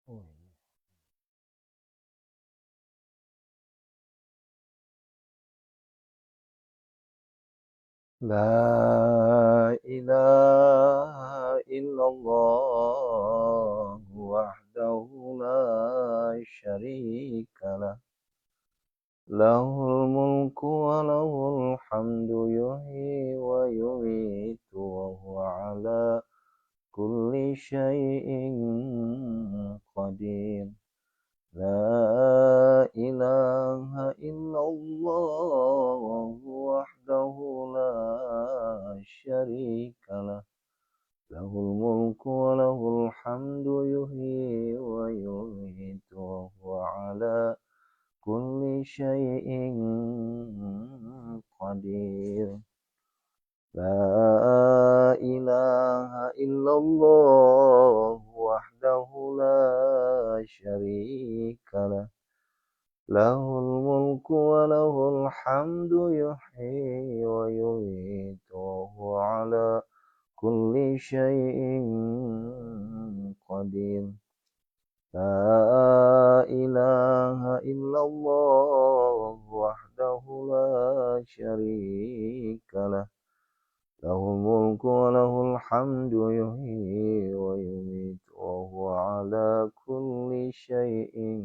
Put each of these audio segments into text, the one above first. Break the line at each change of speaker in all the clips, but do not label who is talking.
Oh, La ilaha illallah wahdahu la syarika lah. Lahul mulku wa lahul hamdu yuhyi wa yumiitu wa huwa ala kulli syai'in qadir. La ilaha illallah wahdahu la syarika lah. Lahul mulku wa lahul hamdu yuhyi wa yumiitu wa huwa ala kulli syai'in qadir. La ilaha illallah wahdahu la syarika lah. Lahul mulku wa lahul hamdu yuhyi wa yumiitu wa huwa ala kulli syai'in qadir. La ilaha illallah wahdahu la syarika lah. Lahul mulku wa lahul hamdu yuhyi wa yumiitu wa huwa ala kulli syai'in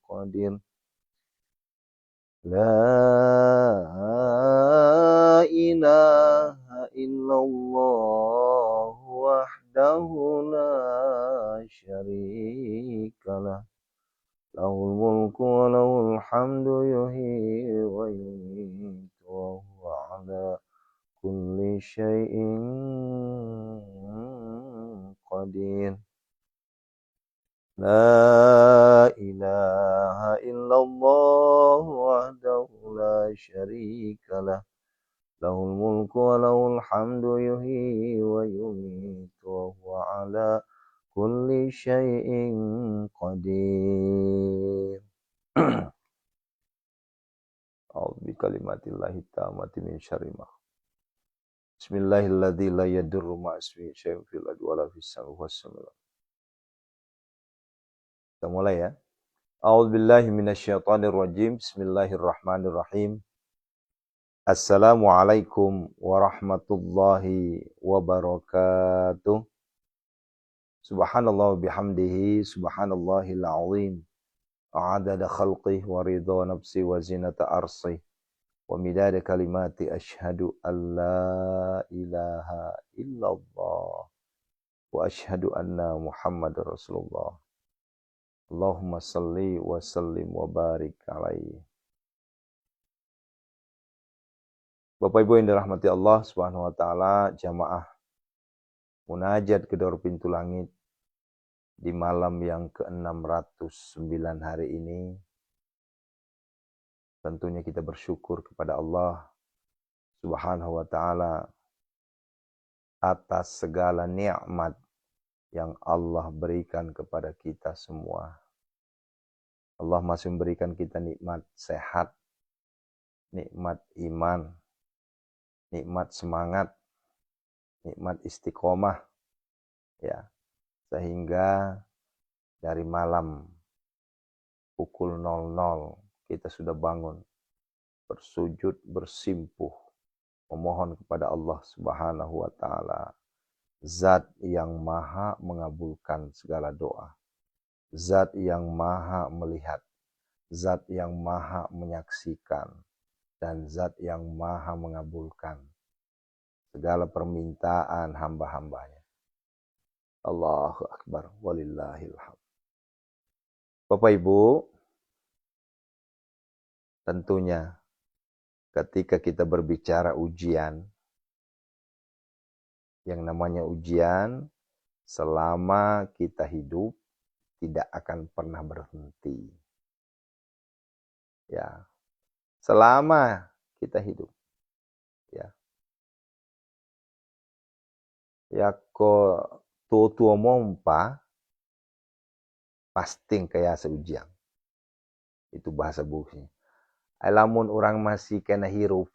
qadir. La ilaha illallah wahdahu la syarika lah. Lahul mulku wa lahul hamdu yuhyi wa yumiitu wa huwa ala kulli syai'in qadir. La ilaha illallah wahdahu la syarika lah. Lahul mulku wa lahul hamdu yuhyi wa yumiitu wa huwa ala kulli syai'in qadir. A'udzu bikalimatillahi tammati min syarri ma. Bismillahilladzi la yadurru ma'asmihi syai'un fil ardi wa la fis samawati. Kita mulai ya. A'udzubillahi minasyaitonirrajim. Bismillahirrahmanirrahim. Assalamualaikum warahmatullahi wabarakatuh. Subhanallah bihamdihi subhanallahil azim. Adada khalqih wa ridha nafsi wa zinata arsih. Wa midada kalimati asyhadu an la ilaha illallah. Wa asyhadu anna Muhammadar Rasulullah. Allahumma salli wa sallim wa barik alaihi. Bapak Ibu yang dirahmati Allah Subhanahu wa taala, jamaah munajat kedua pintu langit di malam yang ke-609 hari ini. Tentunya kita bersyukur kepada Allah Subhanahu wa taala atas segala nikmat yang Allah berikan kepada kita semua. Allah masih memberikan kita nikmat sehat, nikmat iman, nikmat semangat, nikmat istiqomah, ya, sehingga dari malam pukul 00 kita sudah bangun, bersujud, bersimpuh, memohon kepada Allah Subhanahu wa taala, Zat yang maha mengabulkan segala doa, Zat yang maha melihat, Zat yang maha menyaksikan, dan Zat yang maha mengabulkan segala permintaan hamba-hambanya. Allahu Akbar, walillahil hamd. Bapak Ibu, tentunya ketika kita berbicara ujian, yang namanya ujian selama kita hidup tidak akan pernah berhenti. Ya, selama kita hidup. Ya. Ya ko tua mompa pasting kayak seujian. Itu bahasa bukusnya. Lamun orang masih kena hirup,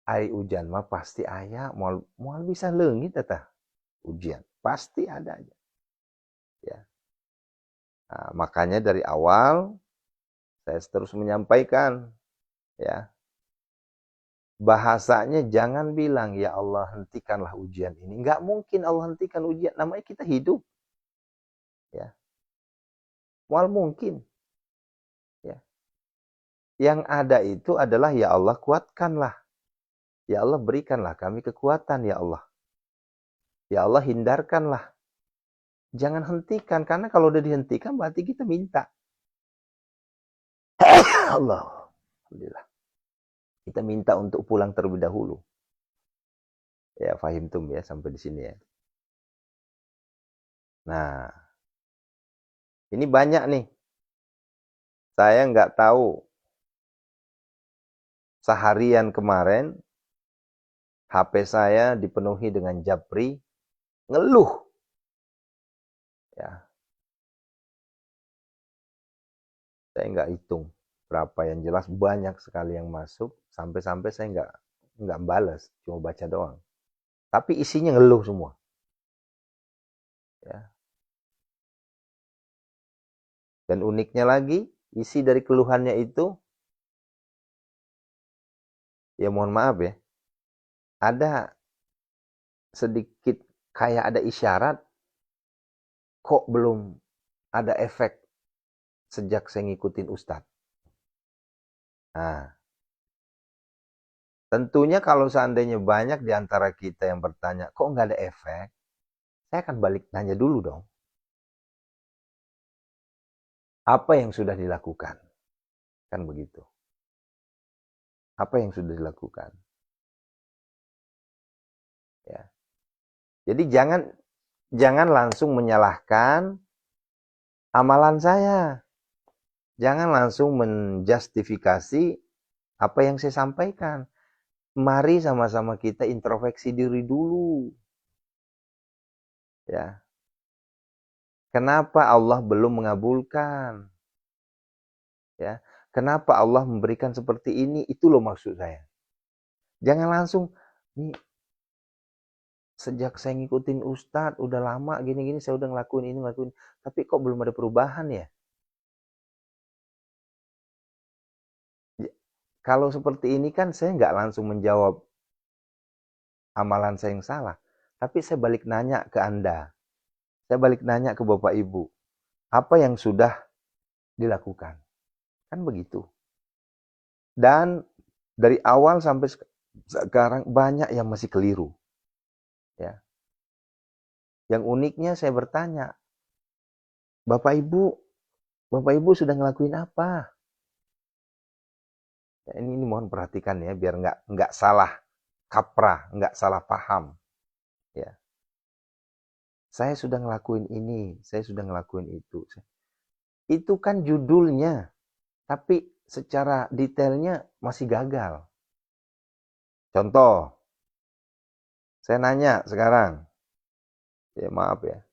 ai ujian mah pasti aya, moal bisa leungit eta ujian. Pasti ada aja. Ya. Nah, makanya dari awal saya terus menyampaikan, ya, bahasanya jangan bilang, ya Allah hentikanlah ujian ini. Nggak mungkin Allah hentikan ujian, namanya kita hidup. Ya, mual mungkin. Ya. Yang ada itu adalah ya Allah kuatkanlah. Ya Allah berikanlah kami kekuatan ya Allah. Ya Allah hindarkanlah. Jangan hentikan, karena kalau udah dihentikan berarti kita minta. Allah. Alhamdulillah. Kita minta untuk pulang terlebih dahulu. Ya, fahim tum ya sampai di sini ya. Nah, ini banyak nih. Saya nggak tahu seharian kemarin HP saya dipenuhi dengan japri ngeluh. Ya, saya nggak hitung berapa, yang jelas banyak sekali yang masuk, sampai-sampai saya nggak balas, cuma baca doang. Tapi isinya ngeluh semua. Ya. Dan uniknya lagi, isi dari keluhannya itu, ya mohon maaf ya, ada sedikit kayak ada isyarat, kok belum ada efek sejak saya ngikutin Ustadz. Nah, tentunya kalau seandainya banyak di antara kita yang bertanya, kok nggak ada efek? Saya akan balik tanya dulu dong. Apa yang sudah dilakukan? Kan begitu. Apa yang sudah dilakukan? Ya. Jadi jangan langsung menyalahkan amalan saya. Jangan langsung menjustifikasi apa yang saya sampaikan. Mari sama-sama kita introspeksi diri dulu. Ya. Kenapa Allah belum mengabulkan? Ya. Kenapa Allah memberikan seperti ini? Itu loh maksud saya. Jangan langsung, nih sejak saya ngikutin Ustadz, udah lama gini-gini, saya udah ngelakuin ini, ngelakuin. Tapi kok belum ada perubahan ya? Kalau seperti ini kan saya nggak langsung menjawab amalan saya yang salah. Tapi saya balik nanya ke Anda. Saya balik nanya ke Bapak Ibu. Apa yang sudah dilakukan? Kan begitu. Dan dari awal sampai sekarang banyak yang masih keliru. Ya. Yang uniknya saya bertanya, Bapak Ibu sudah ngelakuin apa? Ya, ini mohon perhatikan ya, biar nggak salah kaprah, nggak salah paham. Ya. Saya sudah ngelakuin ini, saya sudah ngelakuin itu. Itu kan judulnya, tapi secara detailnya masih gagal. Contoh, saya nanya sekarang, ya maaf ya,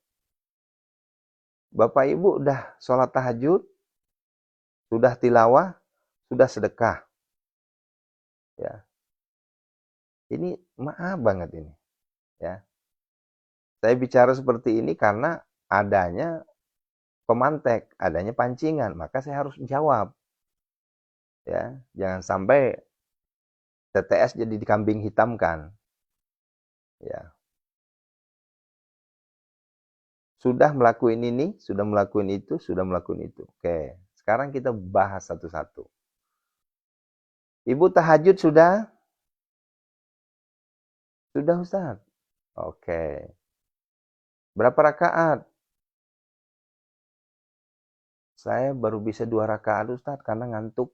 Bapak Ibu udah sholat tahajud, sudah tilawah, sudah sedekah. Ya, ini maaf banget ini. Ya, saya bicara seperti ini karena adanya pemantek, adanya pancingan, maka saya harus jawab. Ya, jangan sampai TTS jadi dikambing hitamkan. Ya, sudah melakukan ini, sudah melakukan itu, sudah melakukan itu. Oke, sekarang kita bahas satu-satu. Ibu tahajud sudah? Sudah Ustaz. Oke. Berapa rakaat? Saya baru bisa 2 rakaat Ustaz karena ngantuk.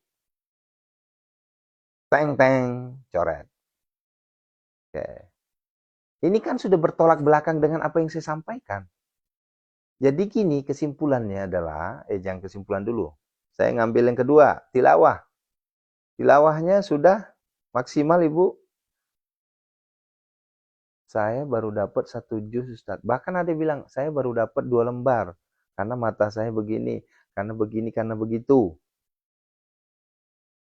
Teng-teng, coret. Oke. Ini kan sudah bertolak belakang dengan apa yang saya sampaikan. Jadi gini kesimpulannya adalah, jangan kesimpulan dulu. Saya ngambil yang kedua, tilawah. Tilawahnya sudah maksimal Ibu. Saya baru dapat 1 juz Ustaz. Bahkan ada yang bilang, saya baru dapat 2 lembar. Karena mata saya begini, karena begitu.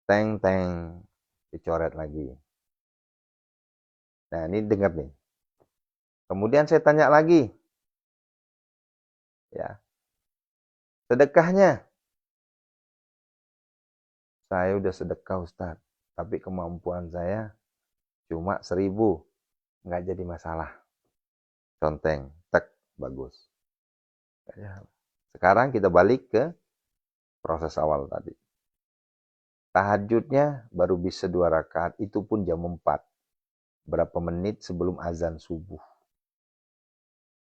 Teng-teng, dicoret lagi. Nah ini dengar nih. Kemudian saya tanya lagi. Ya. Sedekahnya, saya udah sedekah Ustaz, tapi kemampuan saya cuma 1.000, nggak jadi masalah. Conteng, tek, bagus. Ya. Sekarang kita balik ke proses awal tadi. Tahajudnya baru bisa 2 rakaat, itu pun jam 4. Berapa menit sebelum azan subuh.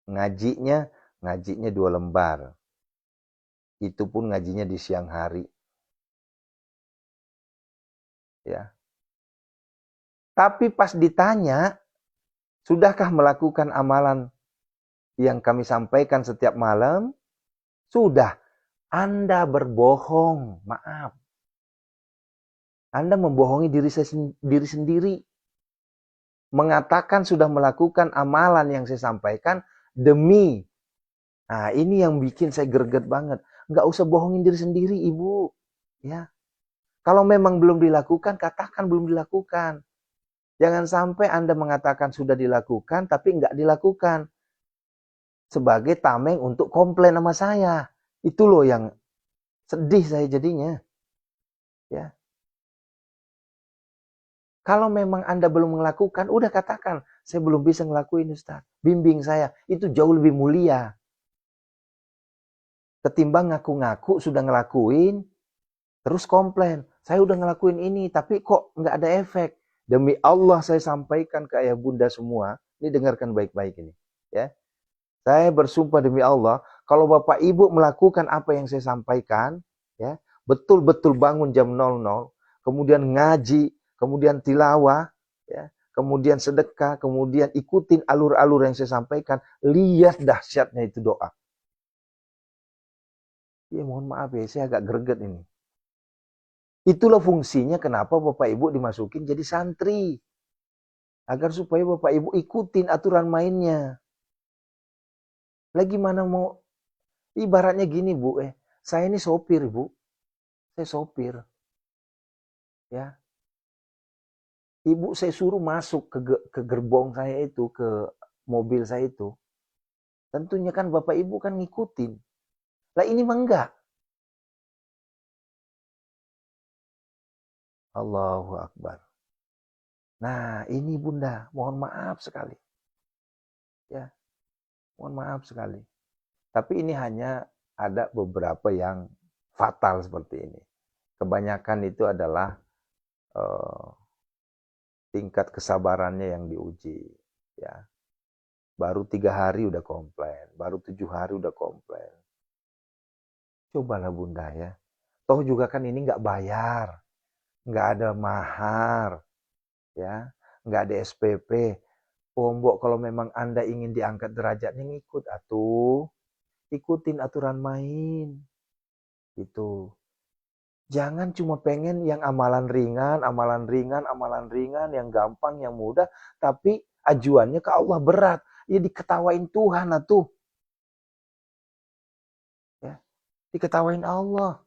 Ngajinya 2 lembar. Itu pun ngajinya di siang hari. Ya. Tapi pas ditanya, sudahkah melakukan amalan yang kami sampaikan setiap malam? Sudah. Anda berbohong. Maaf. Anda membohongi diri sendiri. Mengatakan sudah melakukan amalan yang saya sampaikan demi. Nah, ini yang bikin saya greget banget. Nggak usah bohongin diri sendiri, Ibu. Ya. Kalau memang belum dilakukan, katakan belum dilakukan. Jangan sampai Anda mengatakan sudah dilakukan, tapi nggak dilakukan. Sebagai tameng untuk komplain sama saya. Itu loh yang sedih saya jadinya. Ya. Kalau memang Anda belum melakukan, udah katakan, saya belum bisa ngelakuin Ustaz. Bimbing saya, itu jauh lebih mulia. Ketimbang ngaku-ngaku sudah ngelakuin, terus komplain. Saya udah ngelakuin ini, tapi kok nggak ada efek. Demi Allah saya sampaikan ke ayah bunda semua, ini dengarkan baik-baik ini. Ya, saya bersumpah demi Allah, kalau Bapak Ibu melakukan apa yang saya sampaikan, ya, betul-betul bangun jam 00, kemudian ngaji, kemudian tilawah, ya, kemudian sedekah, kemudian ikutin alur-alur yang saya sampaikan, lihat dahsyatnya itu doa. Ya mohon maaf ya, saya agak greget ini. Itulah fungsinya kenapa Bapak Ibu dimasukin jadi santri. Agar supaya Bapak Ibu ikutin aturan mainnya. Lagi mana mau, ibaratnya gini Bu, saya ini sopir Bu. Saya sopir. Ya. Ibu saya suruh masuk ke gerbong saya itu, ke mobil saya itu. Tentunya kan Bapak Ibu kan ngikutin. Lah ini mah enggak. Allahu Akbar. Nah ini Bunda, mohon maaf sekali. Ya, mohon maaf sekali. Tapi ini hanya ada beberapa yang fatal seperti ini. Kebanyakan itu adalah tingkat kesabarannya yang diuji. Ya, baru 3 hari udah komplain, baru 7 hari udah komplain. Cobalah Bunda ya. Toh juga kan ini nggak bayar, nggak ada mahar, ya, nggak ada SPP. Pombok kalau memang Anda ingin diangkat derajatnya ngikut atuh, ikutin aturan main. Itu. Jangan cuma pengen yang amalan ringan, yang gampang, yang mudah, tapi ajuannya ke Allah berat. Ya diketawain Tuhan atuh. Ya, diketawain Allah.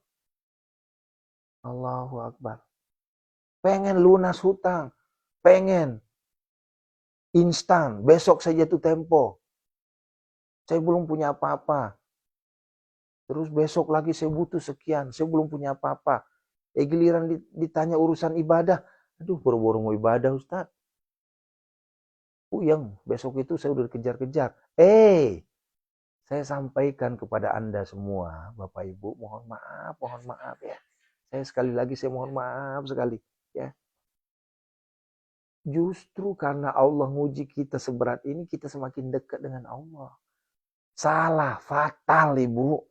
Allahu Akbar. Pengen lunas hutang, pengen instan, besok saya jatuh tempo. Saya belum punya apa-apa. Terus besok lagi saya butuh sekian, saya belum punya apa-apa. Giliran ditanya urusan ibadah, aduh boro-boro mau ibadah Ustaz. Puyeng, besok itu saya udah dikejar-kejar. Saya sampaikan kepada Anda semua, Bapak Ibu, mohon maaf ya. Saya mohon maaf sekali ya. Justru karena Allah nguji kita seberat ini, kita semakin dekat dengan Allah. Salah, fatal Ibu.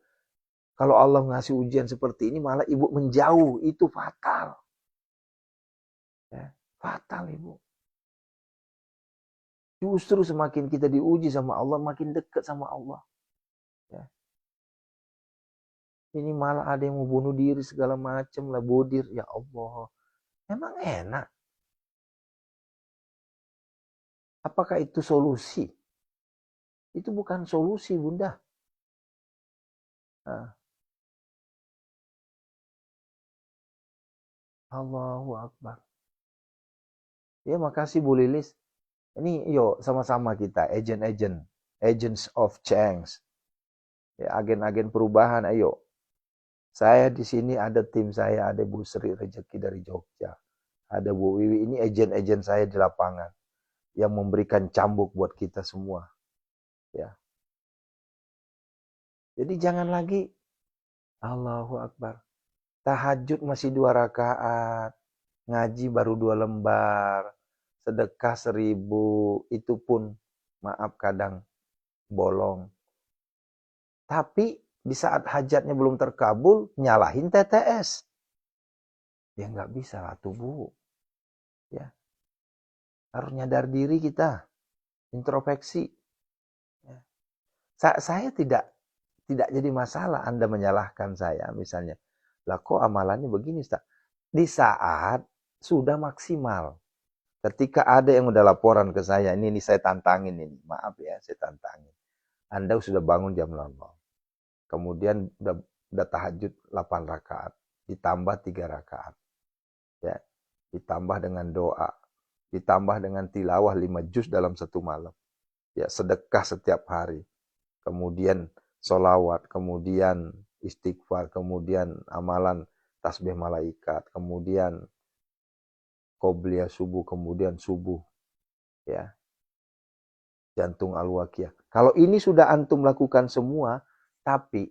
Kalau Allah ngasih ujian seperti ini, malah Ibu menjauh, itu fatal. Ya, fatal Ibu. Justru semakin kita diuji sama Allah, makin dekat sama Allah. Ya. Ini malah ada yang mau bunuh diri segala macam lah, bodir. Ya Allah, emang enak? Apakah itu solusi? Itu bukan solusi, Bunda. Nah, Allahu Akbar. Ya makasih Bu Lilis. Ini yuk sama-sama kita, agents of change. Ya, agen-agen perubahan, ayo. Saya di sini ada tim saya, ada Bu Sri Rezeki dari Jogja. Ada Bu Wiwi, ini agen-agen saya di lapangan yang memberikan cambuk buat kita semua. Ya. Jadi jangan lagi Allahu Akbar. Tahajud masih 2 rakaat, ngaji baru 2 lembar, sedekah 1000, itu pun maaf kadang bolong. Tapi di saat hajatnya belum terkabul, nyalahin TTS. Ya nggak bisa lah tuh Bu. Ya, harus nyadar diri kita, introspeksi. Ya. Saya tidak jadi masalah Anda menyalahkan saya misalnya. Lah kok amalannya begini Ustaz? Di saat sudah maksimal. Ketika ada yang udah laporan ke saya, ini saya tantangin ini. Maaf ya, saya tantangin. Anda sudah bangun jam 8. Kemudian udah tahajud 8 rakaat. Ditambah 3 rakaat. Ya, ditambah dengan doa. Ditambah dengan tilawah 5 juz dalam satu malam. Ya, sedekah setiap hari. Kemudian solawat, kemudian istighfar, kemudian amalan tasbih malaikat, kemudian qobliyah subuh, kemudian subuh. Ya, jantung al-waqiyah. Kalau ini sudah antum lakukan semua, tapi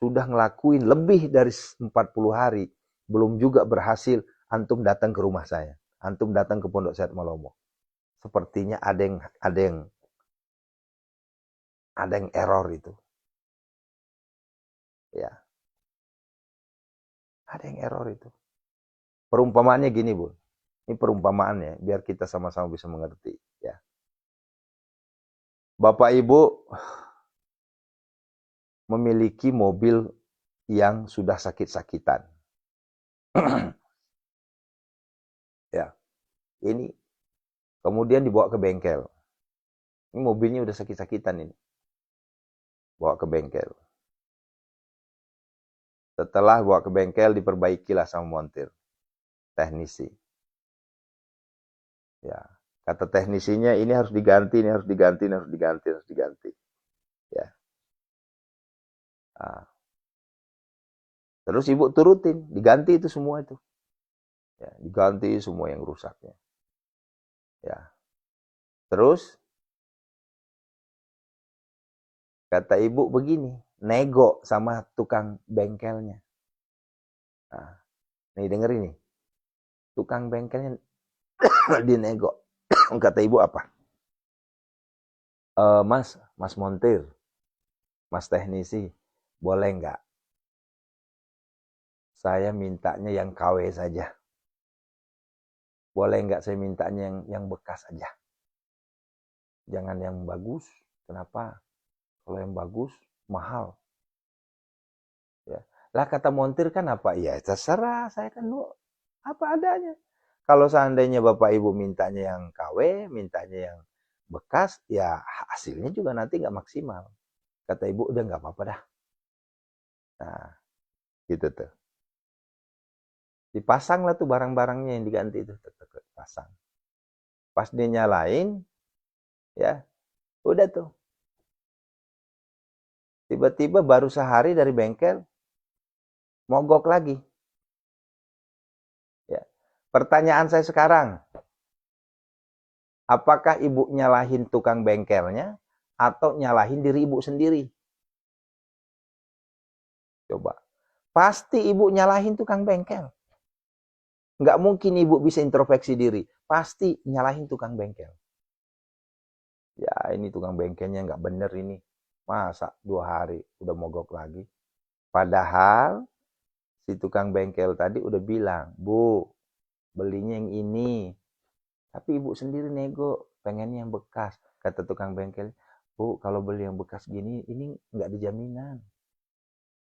sudah ngelakuin lebih dari 40 hari, belum juga berhasil, antum datang ke rumah saya. Antum datang ke Pondok Sehat Malomo. Sepertinya ada yang error itu. Ya, ada yang error itu. Perumpamaannya gini, Bu. Ini perumpamaannya, biar kita sama-sama bisa mengerti. Ya. Bapak Ibu memiliki mobil yang sudah sakit-sakitan. Ya, ini kemudian dibawa ke bengkel. Ini mobilnya udah sakit-sakitan ini. Bawa ke bengkel. Setelah bawa ke bengkel, diperbaikilah sama montir. Teknisi. Ya, kata teknisinya ini harus diganti, ini harus diganti, ini harus diganti, harus diganti. Ya. Nah. Terus ibu turutin, diganti itu semua itu. Ya, diganti semua yang rusaknya. Ya. Terus kata ibu begini, nego sama tukang bengkelnya. Nah, nih dengerin nih. Tukang bengkelnya dinego. Kata ibu apa? Mas montir, mas teknisi, boleh nggak? Saya mintanya yang KW saja. Boleh nggak saya mintanya yang bekas aja? Jangan yang bagus. Kenapa? Kalau yang bagus, mahal. Ya. Lah kata montir kan apa? Ya terserah, saya kan apa adanya. Kalau seandainya Bapak Ibu mintanya yang KW, mintanya yang bekas, ya hasilnya juga nanti nggak maksimal. Kata Ibu, udah nggak apa-apa dah. Nah, gitu tuh. Dipasang lah tuh barang-barangnya yang diganti itu. Pasang. Pas dia nyalain, ya udah tuh. Tiba-tiba baru sehari dari bengkel, mogok lagi. Ya. Pertanyaan saya sekarang, apakah ibu nyalahin tukang bengkelnya atau nyalahin diri ibu sendiri? Coba. Pasti ibu nyalahin tukang bengkel. Nggak mungkin ibu bisa introspeksi diri. Pasti nyalahin tukang bengkel. Ya ini tukang bengkelnya nggak bener ini. Masa 2 hari udah mogok lagi. Padahal si tukang bengkel tadi udah bilang, Bu, belinya yang ini. Tapi ibu sendiri nego, pengennya yang bekas. Kata tukang bengkel, Bu, kalau beli yang bekas gini, ini nggak ada jaminan.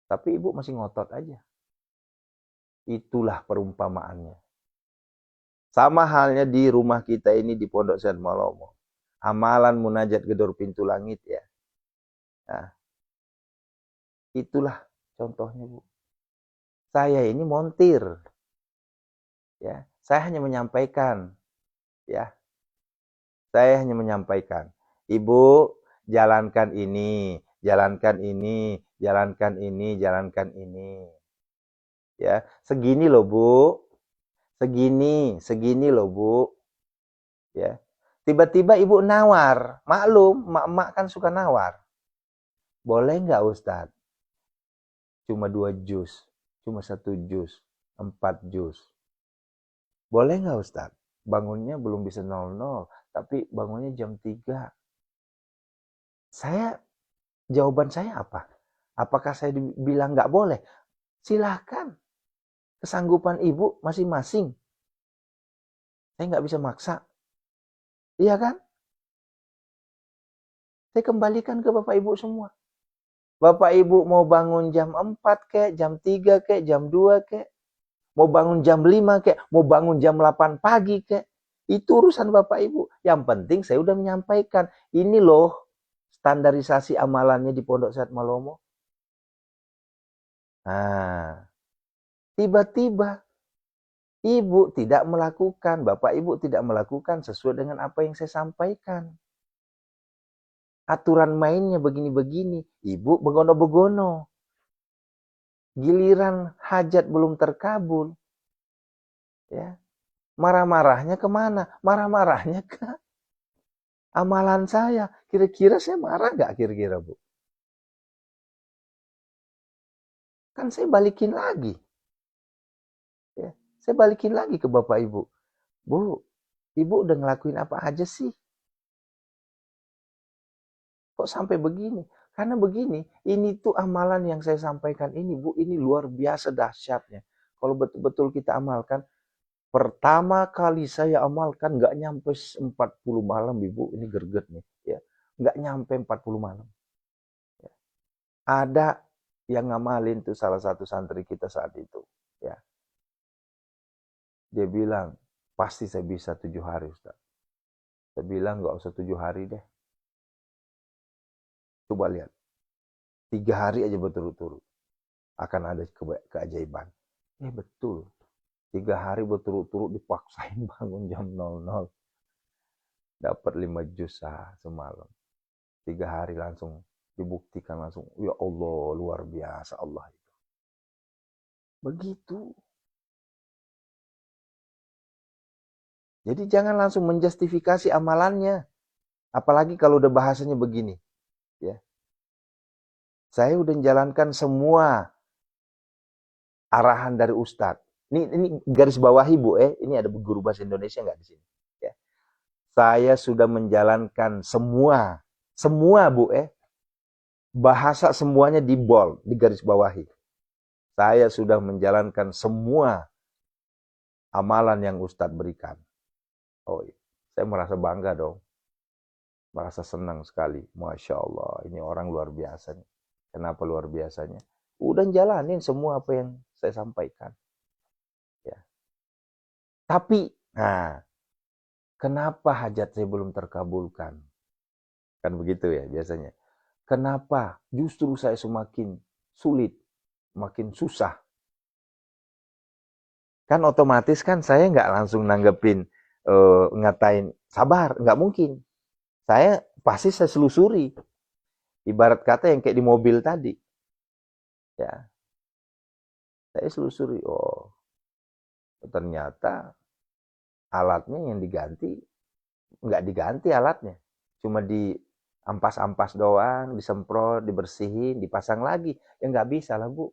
Tapi ibu masih ngotot aja. Itulah perumpamaannya. Sama halnya di rumah kita ini di Pondok Sehat Malomo. Amalan munajat gedor pintu langit ya. Nah, itulah contohnya Bu. Saya ini montir. Ya, saya hanya menyampaikan ya. Saya hanya menyampaikan, Ibu jalankan ini, jalankan ini, jalankan ini, jalankan ini. Ya, segini loh Bu, segini loh Bu. Ya, tiba-tiba ibu nawar, maklum, emak-emak kan suka nawar. Boleh nggak Ustadz? Cuma 2 jus, cuma 1 jus, 4 jus. Boleh nggak Ustadz? Bangunnya belum bisa 00, tapi bangunnya jam 3. Jawaban saya apa? Apakah saya bilang nggak boleh? Silahkan. Kesanggupan ibu masing-masing. Saya nggak bisa maksa. Iya kan? Saya kembalikan ke Bapak Ibu semua. Bapak Ibu mau bangun jam 4 kek, jam 3 kek, jam 2 kek. Mau bangun jam 5 kek, mau bangun jam 8 pagi kek. Itu urusan Bapak Ibu. Yang penting saya udah menyampaikan. Ini loh standarisasi amalannya di Pondok Sehat Malomo. Nah, tiba-tiba ibu tidak melakukan, Bapak Ibu tidak melakukan sesuai dengan apa yang saya sampaikan. Aturan mainnya begini-begini, ibu begono-begono. Giliran hajat belum terkabul, ya, marah-marahnya kemana? Marah-marahnya ke amalan saya. Kira-kira saya marah nggak kira-kira Bu? Kan saya balikin lagi. Ya, saya balikin lagi ke Bapak Ibu. Bu, Ibu udah ngelakuin apa aja sih? Kok sampai begini? Karena begini, ini tuh amalan yang saya sampaikan ini, Bu, ini luar biasa dahsyatnya. Kalau betul-betul kita amalkan, pertama kali saya amalkan nggak nyampe 40 malam, Ibu, ini gerget nih, ya. Nggak nyampe 40 malam. Ya. Ada yang ngamalin tuh salah satu santri kita saat itu, ya. Dia bilang, pasti saya bisa 7 hari, Ustaz. Saya bilang nggak usah 7 hari deh. Coba lihat, 3 hari aja berturut-turut akan ada keajaiban. Betul. 3 hari berturut-turut dipaksain bangun jam 00. Dapat 5 jus semalam. 3 hari langsung dibuktikan langsung. Ya Allah, luar biasa Allah itu. Begitu. Jadi jangan langsung menjustifikasi amalannya. Apalagi kalau udah bahasanya begini. Ya. Saya udah menjalankan semua arahan dari Ustadz. Ini garis bawahi Bu, ini ada guru bahasa Indonesia nggak di sini? Ya. Saya sudah menjalankan semua Bu, bahasa semuanya di bold, di garis bawahi. Saya sudah menjalankan semua amalan yang Ustadz berikan. Oh, saya merasa bangga dong. Merasa senang sekali. Masya Allah, ini orang luar biasa nih. Kenapa luar biasanya? Udah jalanin semua apa yang saya sampaikan. Ya. Tapi, kenapa hajat saya belum terkabulkan? Kan begitu ya biasanya. Kenapa justru saya semakin sulit, makin susah? Kan otomatis kan saya nggak langsung nanggepin, ngatain sabar, nggak mungkin. Saya selusuri. Ibarat kata yang kayak di mobil tadi. Ya, saya selusuri. Oh, ternyata alatnya yang diganti, nggak diganti alatnya. Cuma diampas-ampas doang, disemprot, dibersihin, dipasang lagi. Ya nggak bisa lah Bu.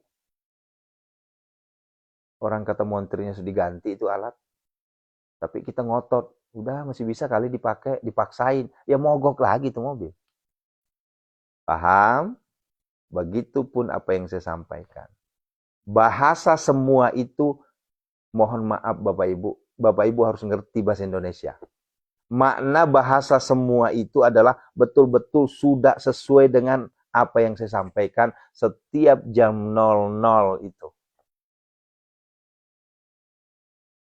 Orang kata montirnya sudah diganti itu alat. Tapi kita ngotot. Udah masih bisa kali dipakai, dipaksain. Ya mogok lagi tuh mobil. Paham? Begitupun apa yang saya sampaikan. Bahasa semua itu, mohon maaf Bapak Ibu. Bapak Ibu harus ngerti bahasa Indonesia. Makna bahasa semua itu adalah betul-betul sudah sesuai dengan apa yang saya sampaikan setiap jam 00 itu.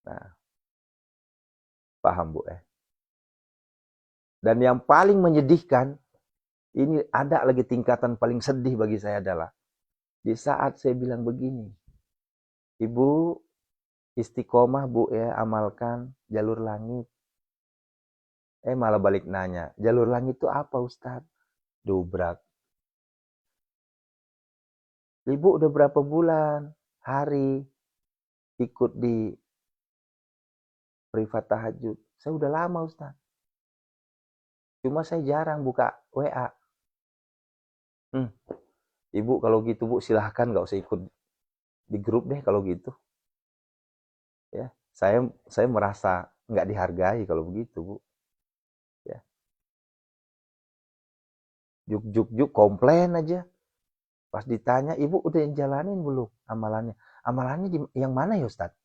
Nah, paham Bu Dan yang paling menyedihkan, ini ada lagi tingkatan paling sedih bagi saya adalah, di saat saya bilang begini, Ibu istiqomah Bu amalkan jalur langit. Malah balik nanya, jalur langit itu apa Ustadz? Dobrak. Ibu udah berapa bulan, hari ikut di privat tahajud? Saya udah lama Ustaz. Cuma saya jarang buka WA. Ibu kalau gitu Bu silahkan nggak usah ikut di grup deh kalau gitu. Ya, saya merasa nggak dihargai kalau begitu Bu. Ya, juk komplain aja. Pas ditanya, ibu udah jalanin belum amalannya? Amalannya yang mana ya Ustaz?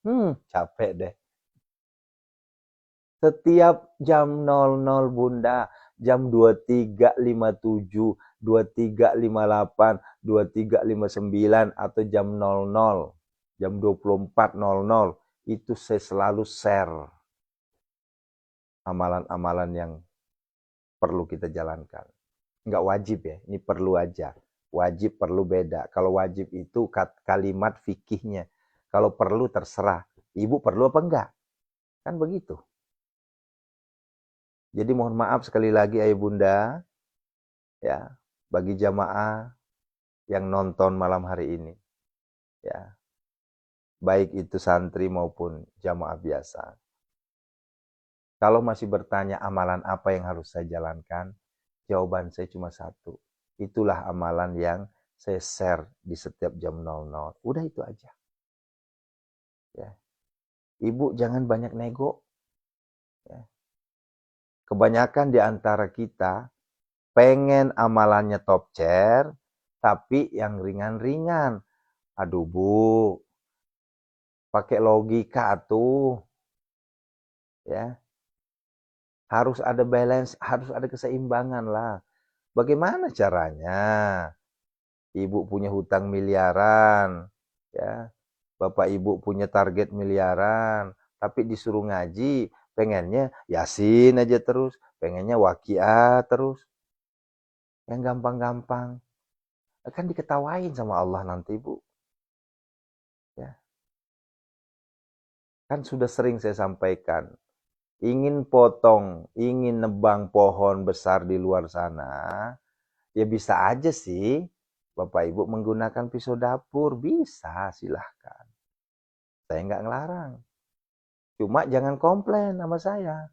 Capek deh. Setiap jam 00 Bunda, jam 23.57, 23.58, 23.59 atau jam 00, jam 24.00 itu saya selalu share amalan-amalan yang perlu kita jalankan. Nggak wajib ya, ini perlu aja. Wajib perlu beda. Kalau wajib itu kalimat fikihnya. Kalau perlu terserah. Ibu perlu apa enggak? Kan begitu. Jadi mohon maaf sekali lagi ayah bunda, ya, bagi jamaah yang nonton malam hari ini, ya, baik itu santri maupun jamaah biasa. Kalau masih bertanya amalan apa yang harus saya jalankan, jawaban saya cuma satu. Itulah amalan yang saya share di setiap jam 00. Udah itu aja. Ya. Ibu jangan banyak nego. Ya. Kebanyakan di antara kita pengen amalannya top chair, tapi yang ringan-ringan. Aduh Bu, pakai logika tuh. Ya. Harus ada balance, harus ada keseimbangan lah. Bagaimana caranya? Ibu punya hutang miliaran, ya. Bapak ibu punya target miliaran, tapi disuruh ngaji, pengennya Yasin aja terus, pengennya Waqiah terus. Yang gampang-gampang. Akan diketawain sama Allah nanti, Bu. Ya. Kan sudah sering saya sampaikan, ingin potong, ingin nebang pohon besar di luar sana, ya bisa aja sih. Bapak Ibu menggunakan pisau dapur, bisa, silahkan. Saya nggak ngelarang. Cuma jangan komplain sama saya.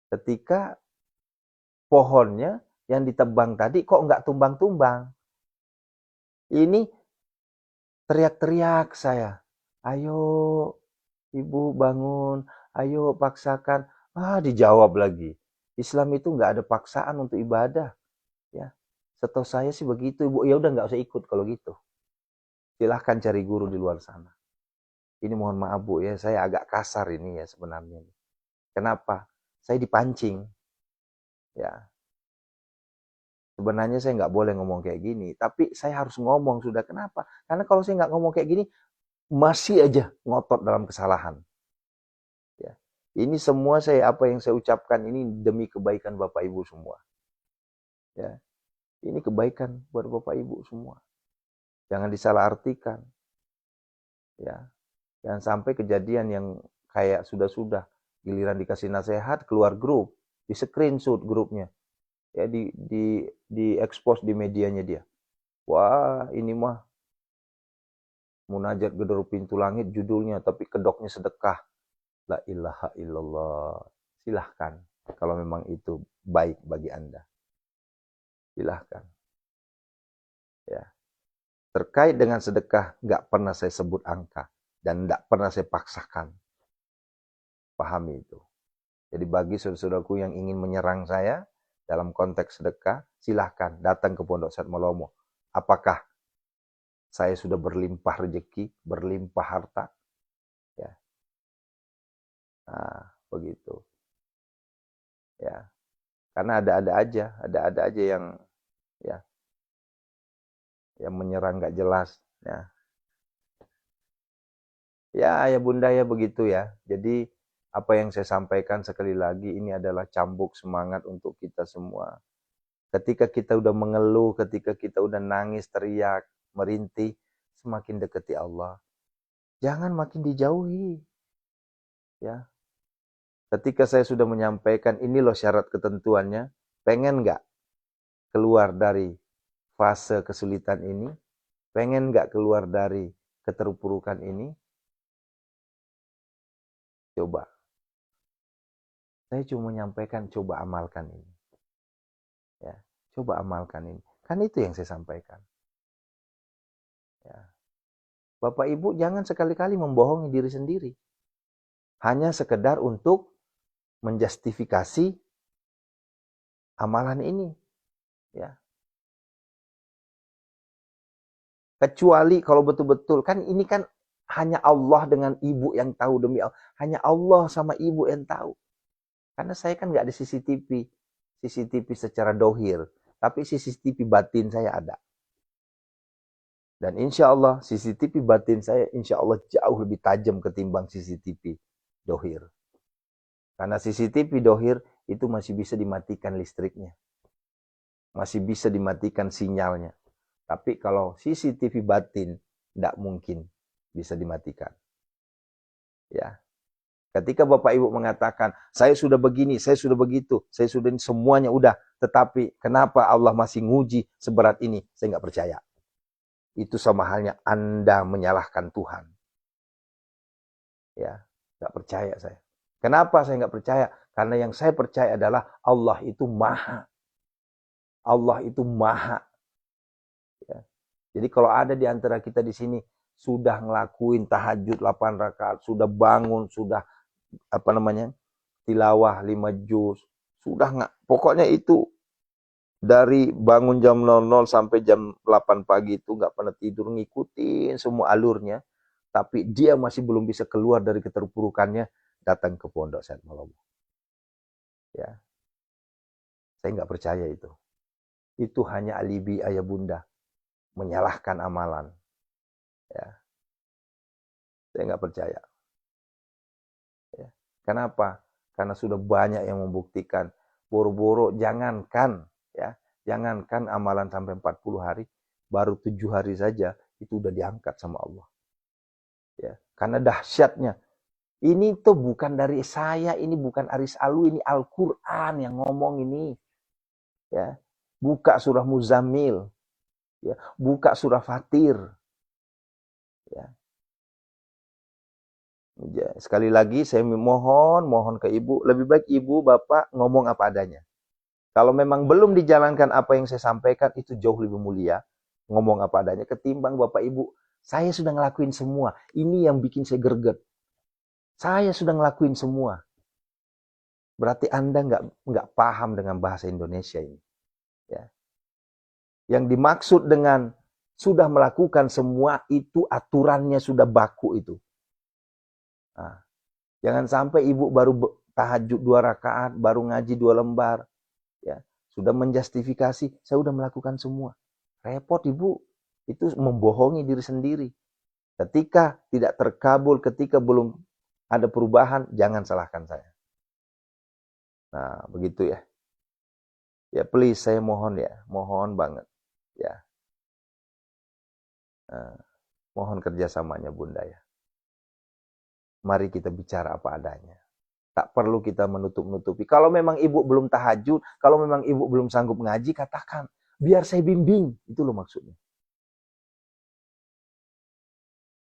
Ketika pohonnya yang ditebang tadi kok nggak tumbang-tumbang. Ini teriak-teriak saya. Ayo ibu bangun, ayo paksakan. Dijawab lagi. Islam itu nggak ada paksaan untuk ibadah. Ya, setahu saya sih begitu ibu. Ya udah nggak usah ikut kalau gitu. Silahkan cari guru di luar sana. Ini mohon maaf Bu ya, saya agak kasar ini ya sebenarnya. Kenapa? Saya dipancing. Ya, sebenarnya saya nggak boleh ngomong kayak gini, tapi saya harus ngomong sudah. Kenapa? Karena kalau saya nggak ngomong kayak gini, masih aja ngotot dalam kesalahan. Ya. Ini semua apa yang saya ucapkan ini demi kebaikan Bapak Ibu semua. Ya. Ini kebaikan buat Bapak Ibu semua. Jangan disalahartikan. Ya. Jangan sampai kejadian yang kayak sudah-sudah, giliran dikasih nasihat keluar grup, di screenshot grupnya. Ya di expose di medianya dia. Wah, ini mah munajat gedor pintu langit judulnya, tapi kedoknya sedekah. La ilaha illallah. Silahkan kalau memang itu baik bagi Anda. Silahkan. Ya. Terkait dengan sedekah, nggak pernah saya sebut angka dan nggak pernah saya paksakan. Pahami itu. Jadi bagi saudara-saudaraku yang ingin menyerang saya dalam konteks sedekah, silahkan datang ke Pondok Sat Malomo. Apakah saya sudah berlimpah rezeki, berlimpah harta? Ya. Nah, begitu. Ya. Karena ada-ada aja yang ya yang menyerang nggak jelas. Ya bunda ya begitu ya. Jadi apa yang saya sampaikan sekali lagi ini adalah cambuk semangat untuk kita semua. Ketika kita udah mengeluh, ketika kita udah nangis, teriak, merintih, semakin dekati Allah. Jangan makin dijauhi. Ya. Ketika saya sudah menyampaikan ini loh syarat ketentuannya, pengen nggak keluar dari fase kesulitan ini? Pengen nggak keluar dari keterpurukan ini? Coba. Saya cuma menyampaikan, coba amalkan ini. Ya, coba amalkan ini. Kan itu yang saya sampaikan. Ya. Bapak Ibu jangan sekali-kali membohongi diri sendiri. Hanya sekedar untuk menjustifikasi amalan ini. Ya. Kecuali kalau betul-betul, kan ini kan hanya Allah dengan ibu yang tahu, demi Allah. Hanya Allah sama ibu yang tahu. Karena saya kan nggak ada CCTV. CCTV secara dohir. Tapi CCTV batin saya ada. Dan insya Allah CCTV batin saya insya Allah jauh lebih tajam ketimbang CCTV dohir. Karena CCTV dohir itu masih bisa dimatikan listriknya. Masih bisa dimatikan sinyalnya. Tapi kalau CCTV batin, tidak mungkin bisa dimatikan. Ya, ketika Bapak Ibu mengatakan, saya sudah begini, saya sudah begitu, saya sudah semuanya udah, tetapi kenapa Allah masih nguji seberat ini? Saya nggak percaya. Itu sama halnya Anda menyalahkan Tuhan. Ya, nggak percaya saya. Kenapa saya nggak percaya? Karena yang saya percaya adalah Allah itu maha. Allah itu maha. Ya. Jadi kalau ada di antara kita di sini sudah ngelakuin tahajud 8 rakaat, sudah bangun, sudah tilawah 5 juz, sudah nggak, pokoknya itu dari bangun jam 00 sampai jam 8 pagi itu nggak pernah tidur, ngikutin semua alurnya, tapi dia masih belum bisa keluar dari keterpurukannya, datang ke Pondok Said Malobo. Ya, saya nggak percaya itu. Itu hanya alibi ayah bunda menyalahkan amalan. Ya, saya nggak percaya. Ya. Kenapa? Karena sudah banyak yang membuktikan. Boro-boro jangankan amalan sampai 40 hari, baru 7 hari saja itu udah diangkat sama Allah. Ya, karena dahsyatnya. Ini tuh bukan dari saya, ini bukan Aris Alwi, ini Al-Qur'an yang ngomong ini. Ya. Buka surah Muzammil. Ya, buka surah Fatir. Ya. Sekali lagi saya mohon ke ibu, lebih baik ibu bapak ngomong apa adanya. Kalau memang belum dijalankan apa yang saya sampaikan, itu jauh lebih mulia ngomong apa adanya ketimbang bapak ibu, saya sudah ngelakuin semua. Ini yang bikin saya greget. Saya sudah ngelakuin semua. Berarti Anda nggak paham dengan bahasa Indonesia ini. Ya. Yang dimaksud dengan sudah melakukan semua itu aturannya sudah baku itu. Nah, jangan sampai ibu baru tahajud 2 rakaat, baru ngaji 2 lembar, ya sudah menjustifikasi, saya sudah melakukan semua. Repot ibu, itu membohongi diri sendiri. Ketika tidak terkabul, ketika belum ada perubahan, jangan salahkan saya. Nah, begitu ya. Ya please, saya mohon ya, mohon banget. Ya, mohon kerjasamanya bunda ya. Mari kita bicara apa adanya. Tak perlu kita menutup-nutupi. Kalau memang ibu belum tahajud, kalau memang ibu belum sanggup ngaji, katakan. Biar saya bimbing. Itu loh maksudnya.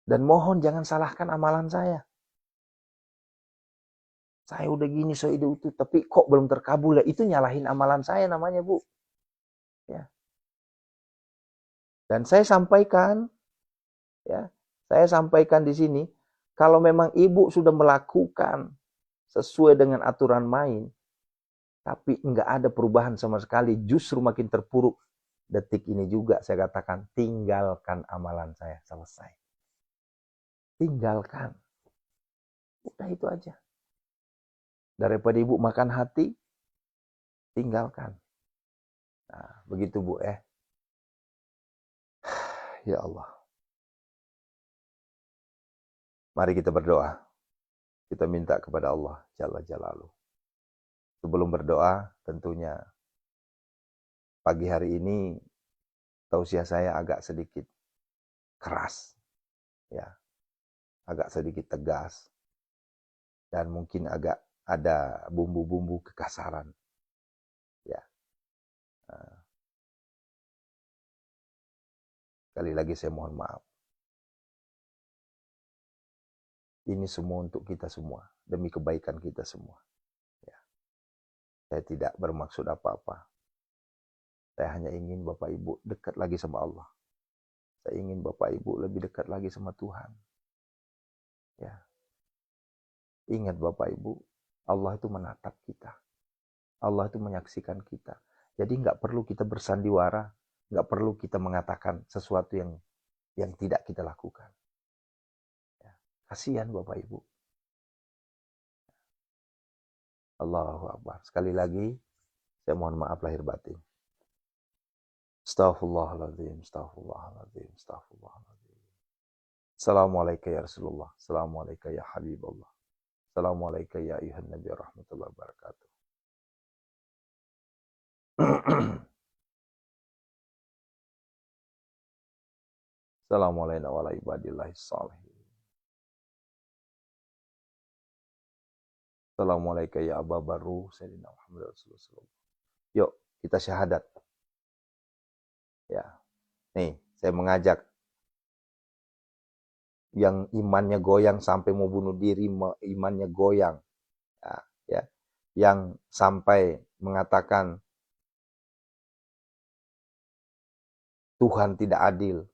Dan mohon jangan salahkan amalan saya. Saya udah gini, saya udah itu. Tapi kok belum terkabul ya? Itu nyalahin amalan saya namanya bu. Ya. Dan saya sampaikan. Ya, saya sampaikan di sini. Kalau memang ibu sudah melakukan sesuai dengan aturan main. Tapi nggak ada perubahan sama sekali. Justru makin terpuruk. Detik ini juga saya katakan, tinggalkan amalan saya, selesai. Tinggalkan. Udah itu aja. Daripada ibu makan hati, tinggalkan. Nah, begitu bu Ya Allah. Mari kita berdoa. Kita minta kepada Allah Jalla Jalaluh. Sebelum berdoa, tentunya pagi hari ini tausiah saya agak sedikit keras. Ya. Agak sedikit tegas. Dan mungkin agak ada bumbu-bumbu kekasaran. Ya. Sekali lagi saya mohon maaf. Ini semua untuk kita semua, demi kebaikan kita semua. Ya. Saya tidak bermaksud apa-apa. Saya hanya ingin Bapak Ibu dekat lagi sama Allah. Saya ingin Bapak Ibu lebih dekat lagi sama Tuhan. Ya. Ingat Bapak Ibu, Allah itu menatap kita. Allah itu menyaksikan kita. Jadi nggak perlu kita bersandiwara, nggak perlu kita mengatakan sesuatu yang tidak kita lakukan. Ya. Kasihan Bapak Ibu. Allahu Akbar. Sekali lagi, saya mohon maaf lahir batin. Astaghfirullahaladzim, astaghfirullahaladzim, astaghfirullahaladzim. Assalamualaikum ya Rasulullah. Assalamualaikum ya Habibullah. Assalamualaikum ya ayuhan Nabi rahmatullahi wabarakatuh. Assalamualaikum warahmatullahi wabarakatuh. Assalamualaikum ya Aba Baru Sayyidina Muhammad Rasulullah. Yuk, kita syahadat. Ya. Nih, saya mengajak yang imannya goyang sampai mau bunuh diri, imannya goyang. Ya. Yang sampai mengatakan Tuhan tidak adil.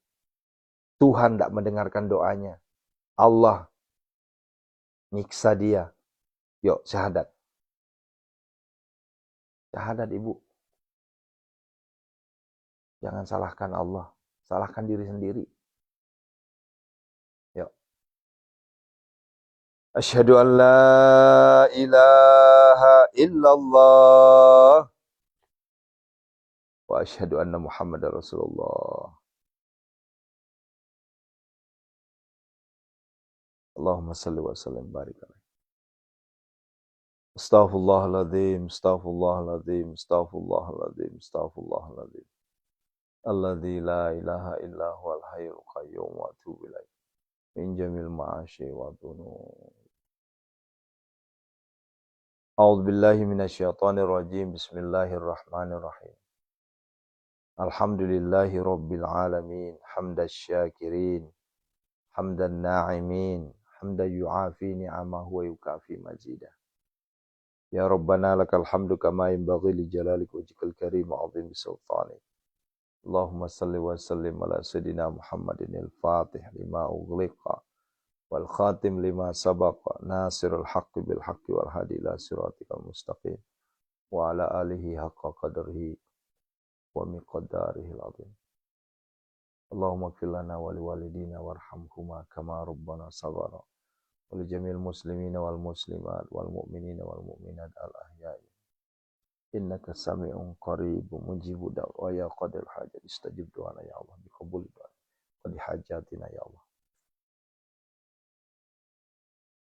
Tuhan tidak mendengarkan doanya. Allah nyiksa dia. Yuk, syahadat. Syahadat, Ibu. Jangan salahkan Allah. Salahkan diri sendiri. Yuk. Asyhadu an la ilaha illallah. Wa asyhadu anna Muhammadar Rasulullah. Allahumma salli wa sallim barik alaihi. Astaghfirullahaladzim, astaghfirullahaladzim, astaghfirullahaladzim, astaghfirullahaladzim. Alladzi la ilaha illa huwal hayyul qayyum wa atubu ilaih. Min jamil ma'asyi wa dhunub. A'udzu billahi minasyaitonir rajim. Bismillahirrahmanirrahim. Alhamdulillahi rabbil alamin, hamdasy syakirin, hamdan na'imin, hamdan yu'afi ni'amahu wa yukafi mazidah. Ya Rabbana lakal hamdu kama yanbaghi li jalalika wajhikal karim wa 'azimi sultanik. Allahumma salli wa sallim ala sayyidina Muhammadin al-Fatih lima ughliqa wal khatim lima sabaqa nasirul haqqi bil haqqi wal hadi ila siratikal mustaqim wa ala alihi haqqa qadrihi wa miqdarihi al-'azim. Allahumma ighfir lana wa liwalidina warhamhuma kama rabbana saghara. ولجميع المسلمين والمسلمات والمؤمنين والمؤمنات الأحياء إنك سميع قريب مجيب دعوة يا قادر الحاجة استجب دعانا يا الله بقبول دعاء قد حاجاتنا يا الله.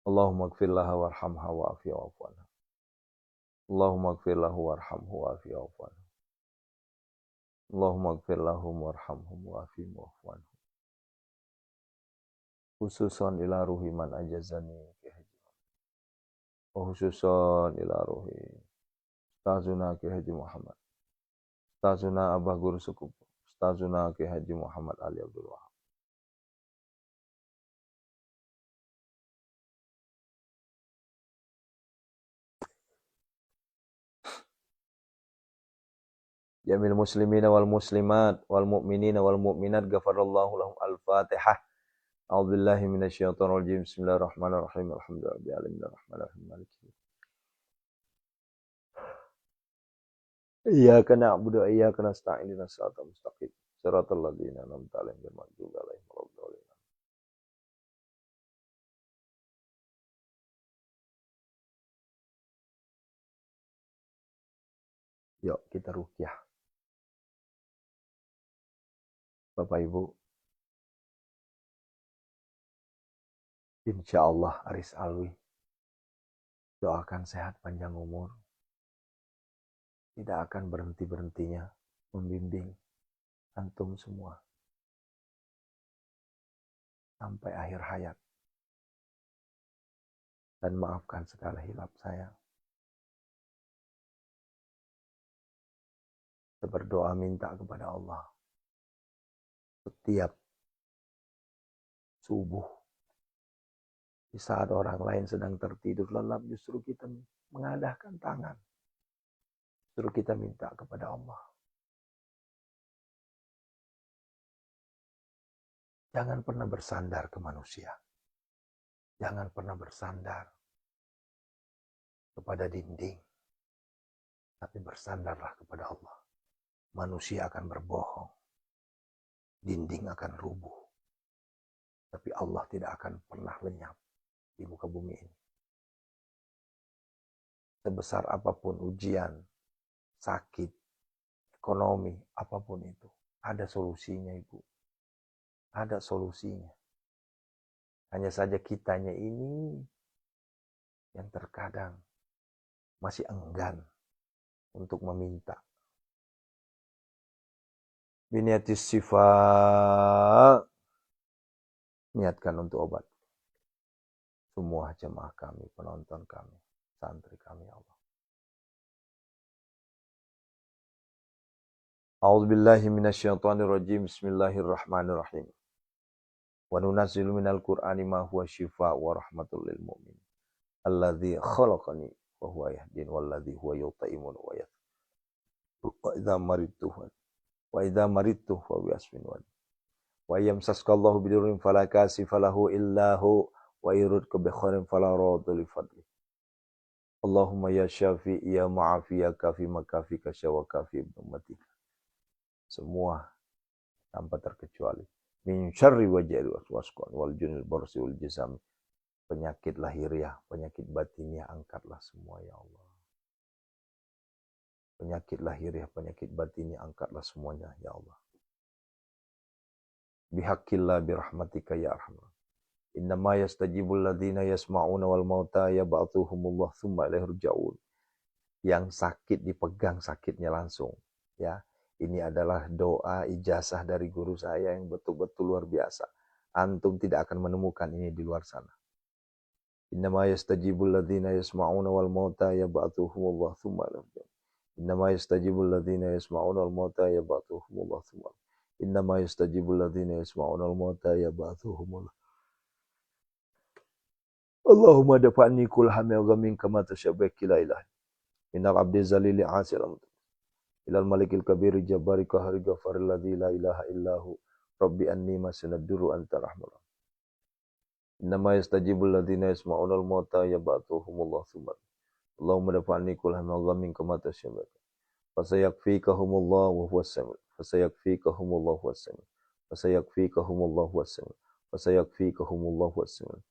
اللهم اغفر لها وارحمها وعافها واعف عنها. اللهم اغفر له وارحمه وعافها واعف عنها. اللهم اغفر لهم وارحمهم وعافهم واعف عنهم. Khususan ila ruhi man ajazani wa khususan ila ruhi Ustazuna Ki Haji Muhammad, Ustazuna Abah Guru Sukupu, Ustazuna Ki Haji Muhammad Ali Abdul Wahab. Jamil muslimina wal muslimat wal mu'minina wal mu'minat ghafarallahu lahum al-Fatihah. A'udzubillahi minasyaitonir rajim. Bismillahirrahmanirrahim. Alhamdulillahirabbil alamin arrahmanirrahim maliki. Iyyaka na'budu wa iyyaka nasta'in ihdinas siratal mustaqim. Shiratal ladzina an'amta 'alaihim ghairil maghdubi 'alaihim waladdallin. Yuk kita ruqyah. Bapak Ibu, insyaallah Aris Alwi doakan sehat panjang umur. Tidak akan berhenti-berhentinya membimbing antum semua sampai akhir hayat. Dan maafkan segala hilap saya. Saya berdoa minta kepada Allah Setiap subuh, di saat orang lain sedang tertidur lelap, justru kita mengadahkan tangan. Justru kita minta kepada Allah. Jangan pernah bersandar ke manusia. Jangan pernah bersandar kepada dinding. Tapi bersandarlah kepada Allah. Manusia akan berbohong. Dinding akan rubuh. Tapi Allah tidak akan pernah lenyap di muka bumi ini. Sebesar apapun ujian, sakit, ekonomi, apapun itu. Ada solusinya, Ibu. Ada solusinya. Hanya saja kitanya ini yang terkadang masih enggan untuk meminta. Biniatis sifat. Niatkan untuk obat. Semua jemaah kami, penonton kami, santri kami, ya Allah. A'udzubillahi minasyaitonirrajim. Bismillahirrahmanirrahim. Wa nunazzilu minal Qur'ani ma huwa shifaa wa rahmatul lil mu'minin. Alladzi khalaqani wa huwa yahdin walladzi huwa yut'imun wa yatqin. Wa idza maridtu fa huwa yashfin. Wa yamsaskallahu bidurrin fala kashifa lahu illa hu wa yuridka bi khairin fala radda li fadli. Allahumma ya syafi ya mu'afi ya kafi makafika syawa kafi ummatika. Semua tanpa terkecuali. Min syarri wajari waswasqan wal junil barsi wal jisam. Penyakit lahiriah, penyakit batiniah, angkatlah semua ya Allah. Penyakit lahiriah, penyakit batiniah, angkatlah semuanya ya Allah. Bihaqqillah birahmatika ya arhamar. Innama yastajibul ladzina yasma'una wal mauta yab'athuhumullah tsumma ilaihi yurja'un. Yang sakit dipegang sakitnya langsung, ya. Ini adalah doa ijazah dari guru saya yang betul-betul luar biasa. Antum tidak akan menemukan ini di luar sana. Innama yastajibul ladzina yasma'una wal mauta yab'athuhumullah tsumma ilaihi yurja'un. Innama yastajibul ladzina yasma'una wal mauta yab'athuhumullah tsumma. Innama yastajibul ladzina yasma'una wal mauta yab'athuhumullah. Allahumma dafa'ni kul hamil ghamin kama tashabbaki la ilaha. Innal abdi zalili asilam. Ilal malikil kabiri jabari kahari ghafaril ladzi la ilaha illahu. Rabbi anni masanaduru anta rahmul. Innama yastajibul ladzina yasma'una wal mauta yab'athuhumullah tsumma. Allahumma dafa'ni kul hamil ghamin kama tashabbaki. Fasayakfikahumullah wa huwas sami'. Fasayakfikahumullah wa huwas sami'. Fasayakfikahumullah wa huwas sami'. Fasayakfikahumullah wa huwas sami'.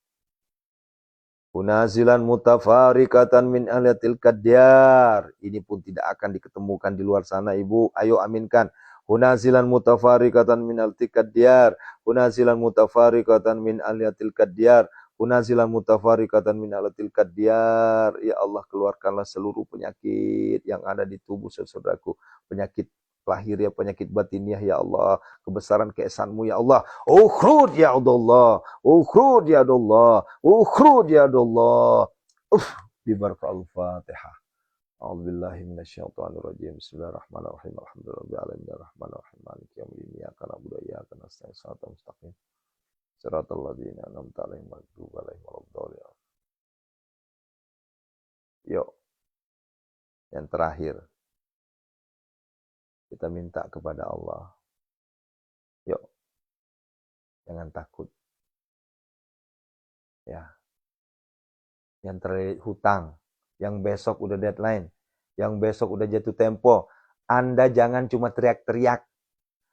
Unazilan mutafarikatan min ahliyatil qadyar. Ini pun tidak akan diketemukan di luar sana, Ibu. Ayo aminkan. Unazilan mutafarikatan min ahliyatil qadyar. Unazilan mutafarikatan min ahliyatil qadyar. Unazilan mutafarikatan min ahliyatil qadyar. Ya Allah, keluarkanlah seluruh penyakit yang ada di tubuh saudaraku. Penyakit lahiriah, penyakit batiniah, ya Allah. Kebesaran keesanmu, ya Allah. Ukhrud ya Allah. Ukhrud ya Allah. Ukhrud ya Allah. Bibarakal Fatihah. A'udzubillahi minasyaitonir rajim. Bismillahirrahmanirrahim. Alhamdulillahirabbil alamin arrahmanirrahim maliki yaumiddin. Iyyaka na'budu wa iyyaka nasta'in. Shiratal mustaqim. Shiratal ladzina an'amta 'alaihim ghairil maghdubi 'alaihim waladdallin. Yuk. Yang terakhir. Kita minta kepada Allah. Yuk. Jangan takut. Ya. Yang terakhir hutang. Yang besok udah deadline. Yang besok udah jatuh tempo. Anda jangan cuma teriak-teriak.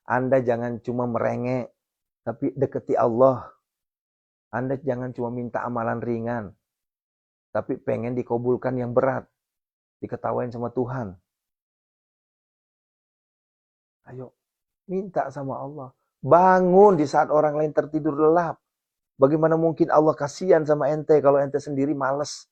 Anda jangan cuma merengek. Tapi deketi Allah. Anda jangan cuma minta amalan ringan. Tapi pengen dikabulkan yang berat. Diketawain sama Tuhan. Ayo, minta sama Allah. Bangun di saat orang lain tertidur lelap. Bagaimana mungkin Allah kasihan sama ente kalau ente sendiri males?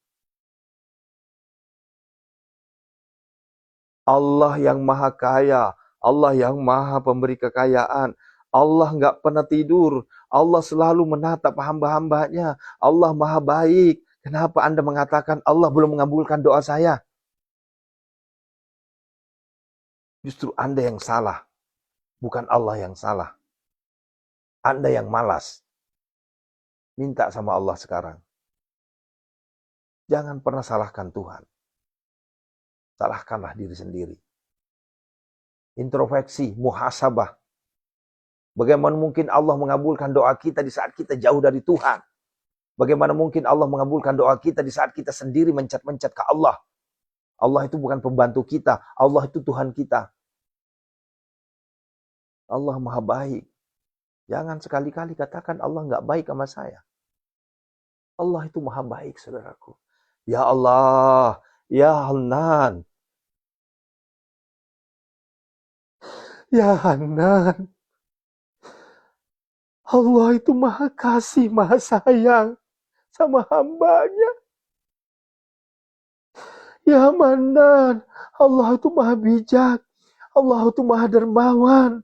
Allah yang maha kaya. Allah yang maha pemberi kekayaan. Allah nggak pernah tidur. Allah selalu menatap hamba-hambanya. Allah maha baik. Kenapa Anda mengatakan Allah belum mengabulkan doa saya? Justru Anda yang salah. Bukan Allah yang salah. Anda yang malas, minta sama Allah sekarang. Jangan pernah salahkan Tuhan. Salahkanlah diri sendiri. Introspeksi, muhasabah. Bagaimana mungkin Allah mengabulkan doa kita di saat kita jauh dari Tuhan? Bagaimana mungkin Allah mengabulkan doa kita di saat kita sendiri mencat-mencat ke Allah? Allah itu bukan pembantu kita. Allah itu Tuhan kita. Allah maha baik. Jangan sekali-kali katakan Allah nggak baik sama saya. Allah itu maha baik, saudaraku. Ya Allah, ya Hanan. Ya Hanan. Allah itu maha kasih, maha sayang sama hambanya. Ya Manan, Allah itu maha bijak. Allah itu maha dermawan.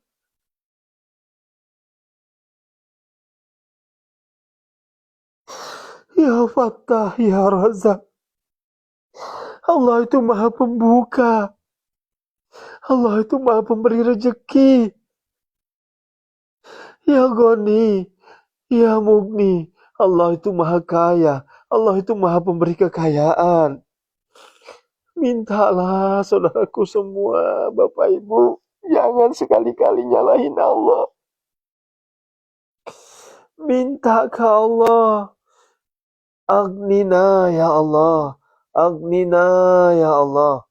Ya Fattah, ya Razak. Allah itu maha pembuka. Allah itu maha pemberi rezeki. Ya Ghani, ya Mugni. Allah itu maha kaya. Allah itu maha pemberi kekayaan. Mintalah saudaraku semua, Bapak Ibu. Jangan sekali-kali nyalahin Allah. Minta ke Allah. Agnina ya Allah. Agnina ya Allah.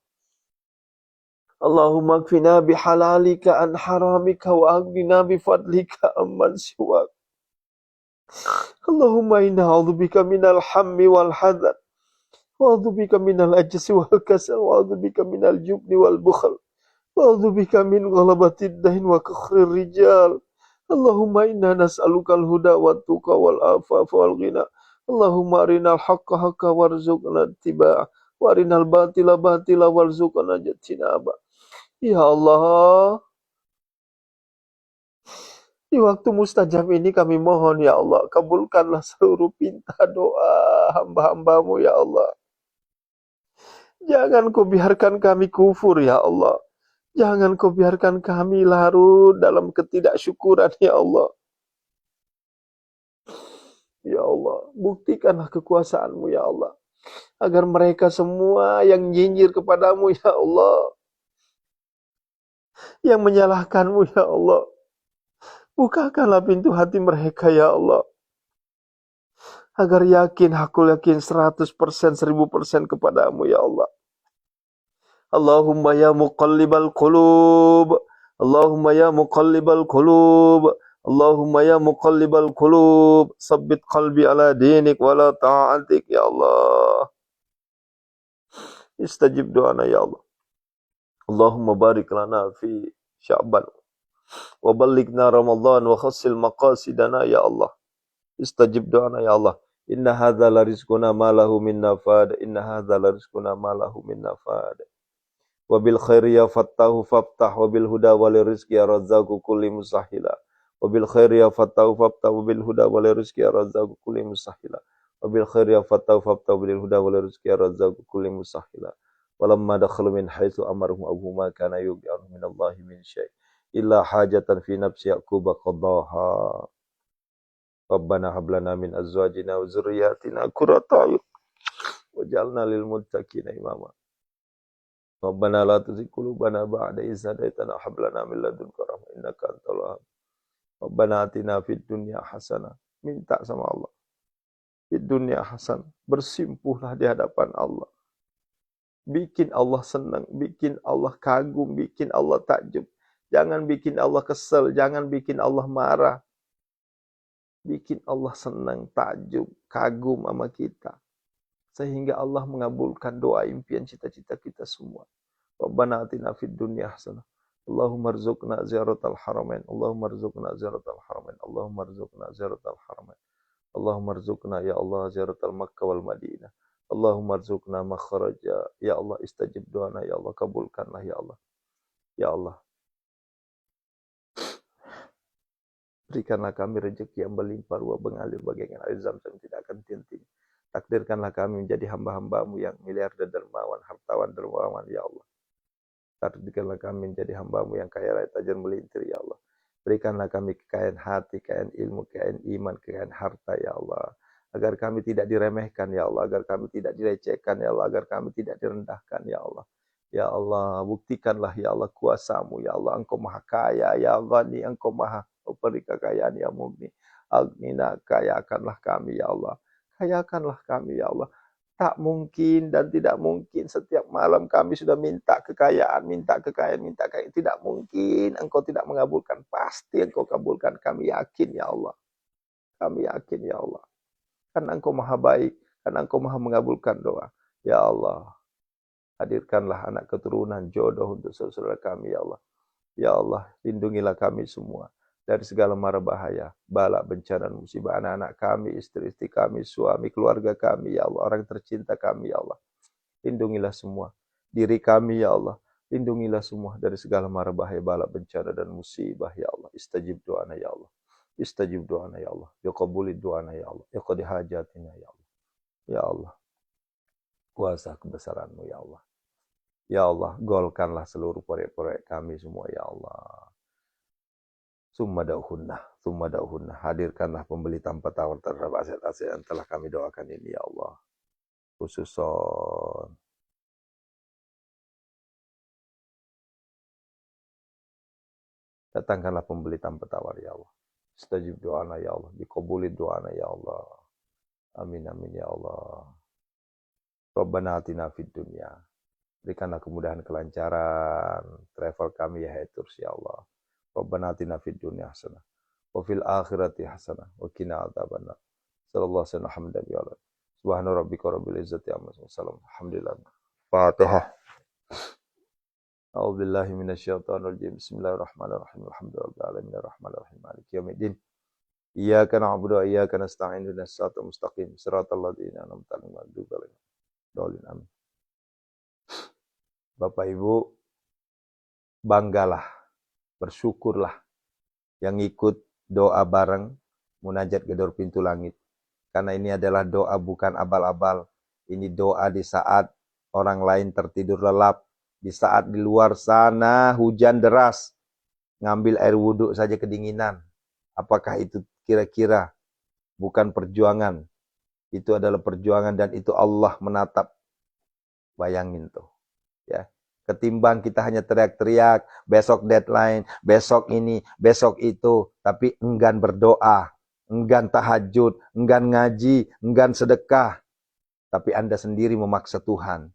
Allahumma kfina bihalalika an haramika wa agnina bifadlika amman siwak. Allahumma inna a'udzubika minal hammi wal hadar. Wa a'udzubika minal ajzi wal kasal. Wa a'udzubika minal jubni wal bukhl. Wa a'udzubika min ghalabatid dahin wa kakhrir rijal. Allahumma inna nas'alukal huda wa tuqa wal afafa wal ghina. Allahumma arinal haqqa haqqa warzuqna ittiba'ah. Wa arinal batila batila warzuqna ijtinabah. Ya Allah, di waktu mustajab ini kami mohon ya Allah, kabulkanlah seluruh pinta doa hamba-hambamu ya Allah. Jangan kau biarkan kami kufur ya Allah. Jangan kau biarkan kami larut dalam ketidaksyukuran ya Allah. Ya Allah, buktikanlah kekuasaanmu ya Allah. Agar mereka semua yang nyinyir kepadamu ya Allah. Yang menyalahkanmu ya Allah. Bukakanlah pintu hati mereka ya Allah. Agar aku yakin 100%, 1000% kepadamu ya Allah. Allahumma ya muqallibal qulub. Allahumma ya muqallibal qulub. Allahumma ya muqallibal qulub. Sabbit qalbi ala dinik wala ta'atik ya Allah. Istajib doana ya Allah. Allahumma barik lana fi Sya'ban. Wa ballighna Ramadan wa khassil maqasidana ya Allah. Istajib doana ya Allah. Inna hadza la rizquna ma lahu min nafad. Inna hadza la rizquna ma lahu min nafad. Wa bil khairi ya fattahu faftah wa bil huda wal rizqi ya razzaqu kulli musahila. Wa bil khairi ya fattahu faftah wa bil huda wal rizqi ya razzaqu kulli musahila. Wa bil khairi ya fattahu faftah wa bil huda wal rizqi ya razzaqu kulli musahila. Walamma dakhalu min haitsu amarhum abuhuma kana yugh'anu min Allahi min syai' illa hajatan fi nafsi Yaqub qadaha. Rabbana hab lana min azwajina wa dzurriyyatina qurrata a'yun waj'alna lil muttaqina imama. Rabbana la tuzigh qulubana ba'da idh hadaytana wa hab lana min ladunka rahmah innaka antal wahhab. Rabbana atina fid dunya hasanah. Minta sama Allah. Fid dunya hasanah. Bersimpuhlah di hadapan Allah. Bikin Allah senang, bikin Allah kagum, bikin Allah takjub. Jangan bikin Allah kesel, jangan bikin Allah marah. Bikin Allah senang, takjub, kagum sama kita. Sehingga Allah mengabulkan doa, impian, cita-cita kita semua. Rabbana atina fid dunya hasanah. Allahumma rzuqna ziyaratal haramain. Allahumma rzuqna ziyaratal haramain. Allahumma rzuqna ziyaratal haramain. Allahumma rzuqna ya Allah ziyaratal Makkah wal Madinah. Allahumma rzuqna makhraja. Ya Allah istajib doana ya Allah, kabulkanlah ya Allah. Ya Allah, berikanlah kami rezeki yang berlimpah ruah mengalir bagaikan air Zam-Zam tidak akan henti. Takdirkanlah kami menjadi hamba-hambamu yang miliarder dermawan, hartawan dermawan ya Allah. Takdirkanlah kami menjadi hambamu yang kaya raya tajam melintir ya Allah. Berikanlah kami kekayaan hati, kekayaan ilmu, kekayaan iman, kekayaan harta ya Allah. Agar kami tidak diremehkan ya Allah, agar kami tidak dilecehkan ya Allah, agar kami tidak direndahkan ya Allah. Ya Allah, buktikanlah ya Allah kuasamu ya Allah. Engkau maha kaya ya Ghani, engkau maha memberi kekayaan ya Mugni. Agnina, kayakanlah kami ya Allah. Kayakanlah kami ya Allah. Tak mungkin dan tidak mungkin setiap malam kami sudah minta kekayaan, minta kekayaan, minta kekayaan. Tidak mungkin engkau tidak mengabulkan. Pasti engkau kabulkan. Kami yakin ya Allah. Kami yakin ya Allah. Karena engkau maha baik. Karena engkau maha mengabulkan doa. Ya Allah. Hadirkanlah anak keturunan jodoh untuk saudara kami ya Allah. Ya Allah, lindungilah kami semua dari segala mara bahaya, bala, bencana, musibah anak-anak kami, istri-istri kami, suami, keluarga kami, ya Allah, orang tercinta kami, ya Allah. Lindungilah semua diri kami, ya Allah. Lindungilah semua dari segala mara bahaya, bala, bencana, dan musibah, ya Allah. Istajib doana, ya Allah. Istajib doana, ya Allah. Ya qabuli doana, ya Allah. Ya qadi hajatina, ya Allah. Ya Allah, kuasa kebesaran-Mu, ya Allah. Ya Allah, golkanlah seluruh proyek-proyek kami semua, ya Allah. Summa dauhunna. Hadirkanlah pembeli tanpa tawar terhadap aset-aset yang telah kami doakan ini, ya Allah. Khususon datangkanlah pembeli tanpa tawar, ya Allah. Istajib doana, ya Allah. Dikabuli doana, ya Allah. Amin, amin, ya Allah. Rabbana atina fid dunya. Berikanlah kemudahan kelancaran travel kami, ya haters, ya Allah. Rabbana atina fid dunya hasanah. Wa fil akhirati hasanah wa qina adzabannar. Sallallahu alaihi wasallam. Subhana rabbika rabbil izzati amma yasifun. Alhamdulillah. Fatihah. A'udzu billahi minasyaitonir rajim. Bismillahirrahmanirrahim. Alhamdulillahirabbil alamin arrahmanir rahim maliki yaumiddin. Iyyaka na'budu wa iyyaka nasta'in ihdinas siratal mustaqim. Shiratal ladzina an'amta 'alaihim ghairil maghdubi 'alaihim. Amin. Bapak Ibu, banggalah, bersyukurlah yang ikut doa bareng munajat gedor pintu langit. Karena ini adalah doa bukan abal-abal. Ini doa di saat orang lain tertidur lelap. Di saat di luar sana hujan deras. Ngambil air wudhu saja kedinginan. Apakah itu kira-kira bukan perjuangan? Itu adalah perjuangan dan itu Allah menatap. Bayangin tuh. Ya. Ketimbang kita hanya teriak-teriak, besok deadline, besok ini, besok itu. Tapi enggan berdoa. Enggan tahajud, enggan ngaji, enggan sedekah. Tapi Anda sendiri memaksa Tuhan.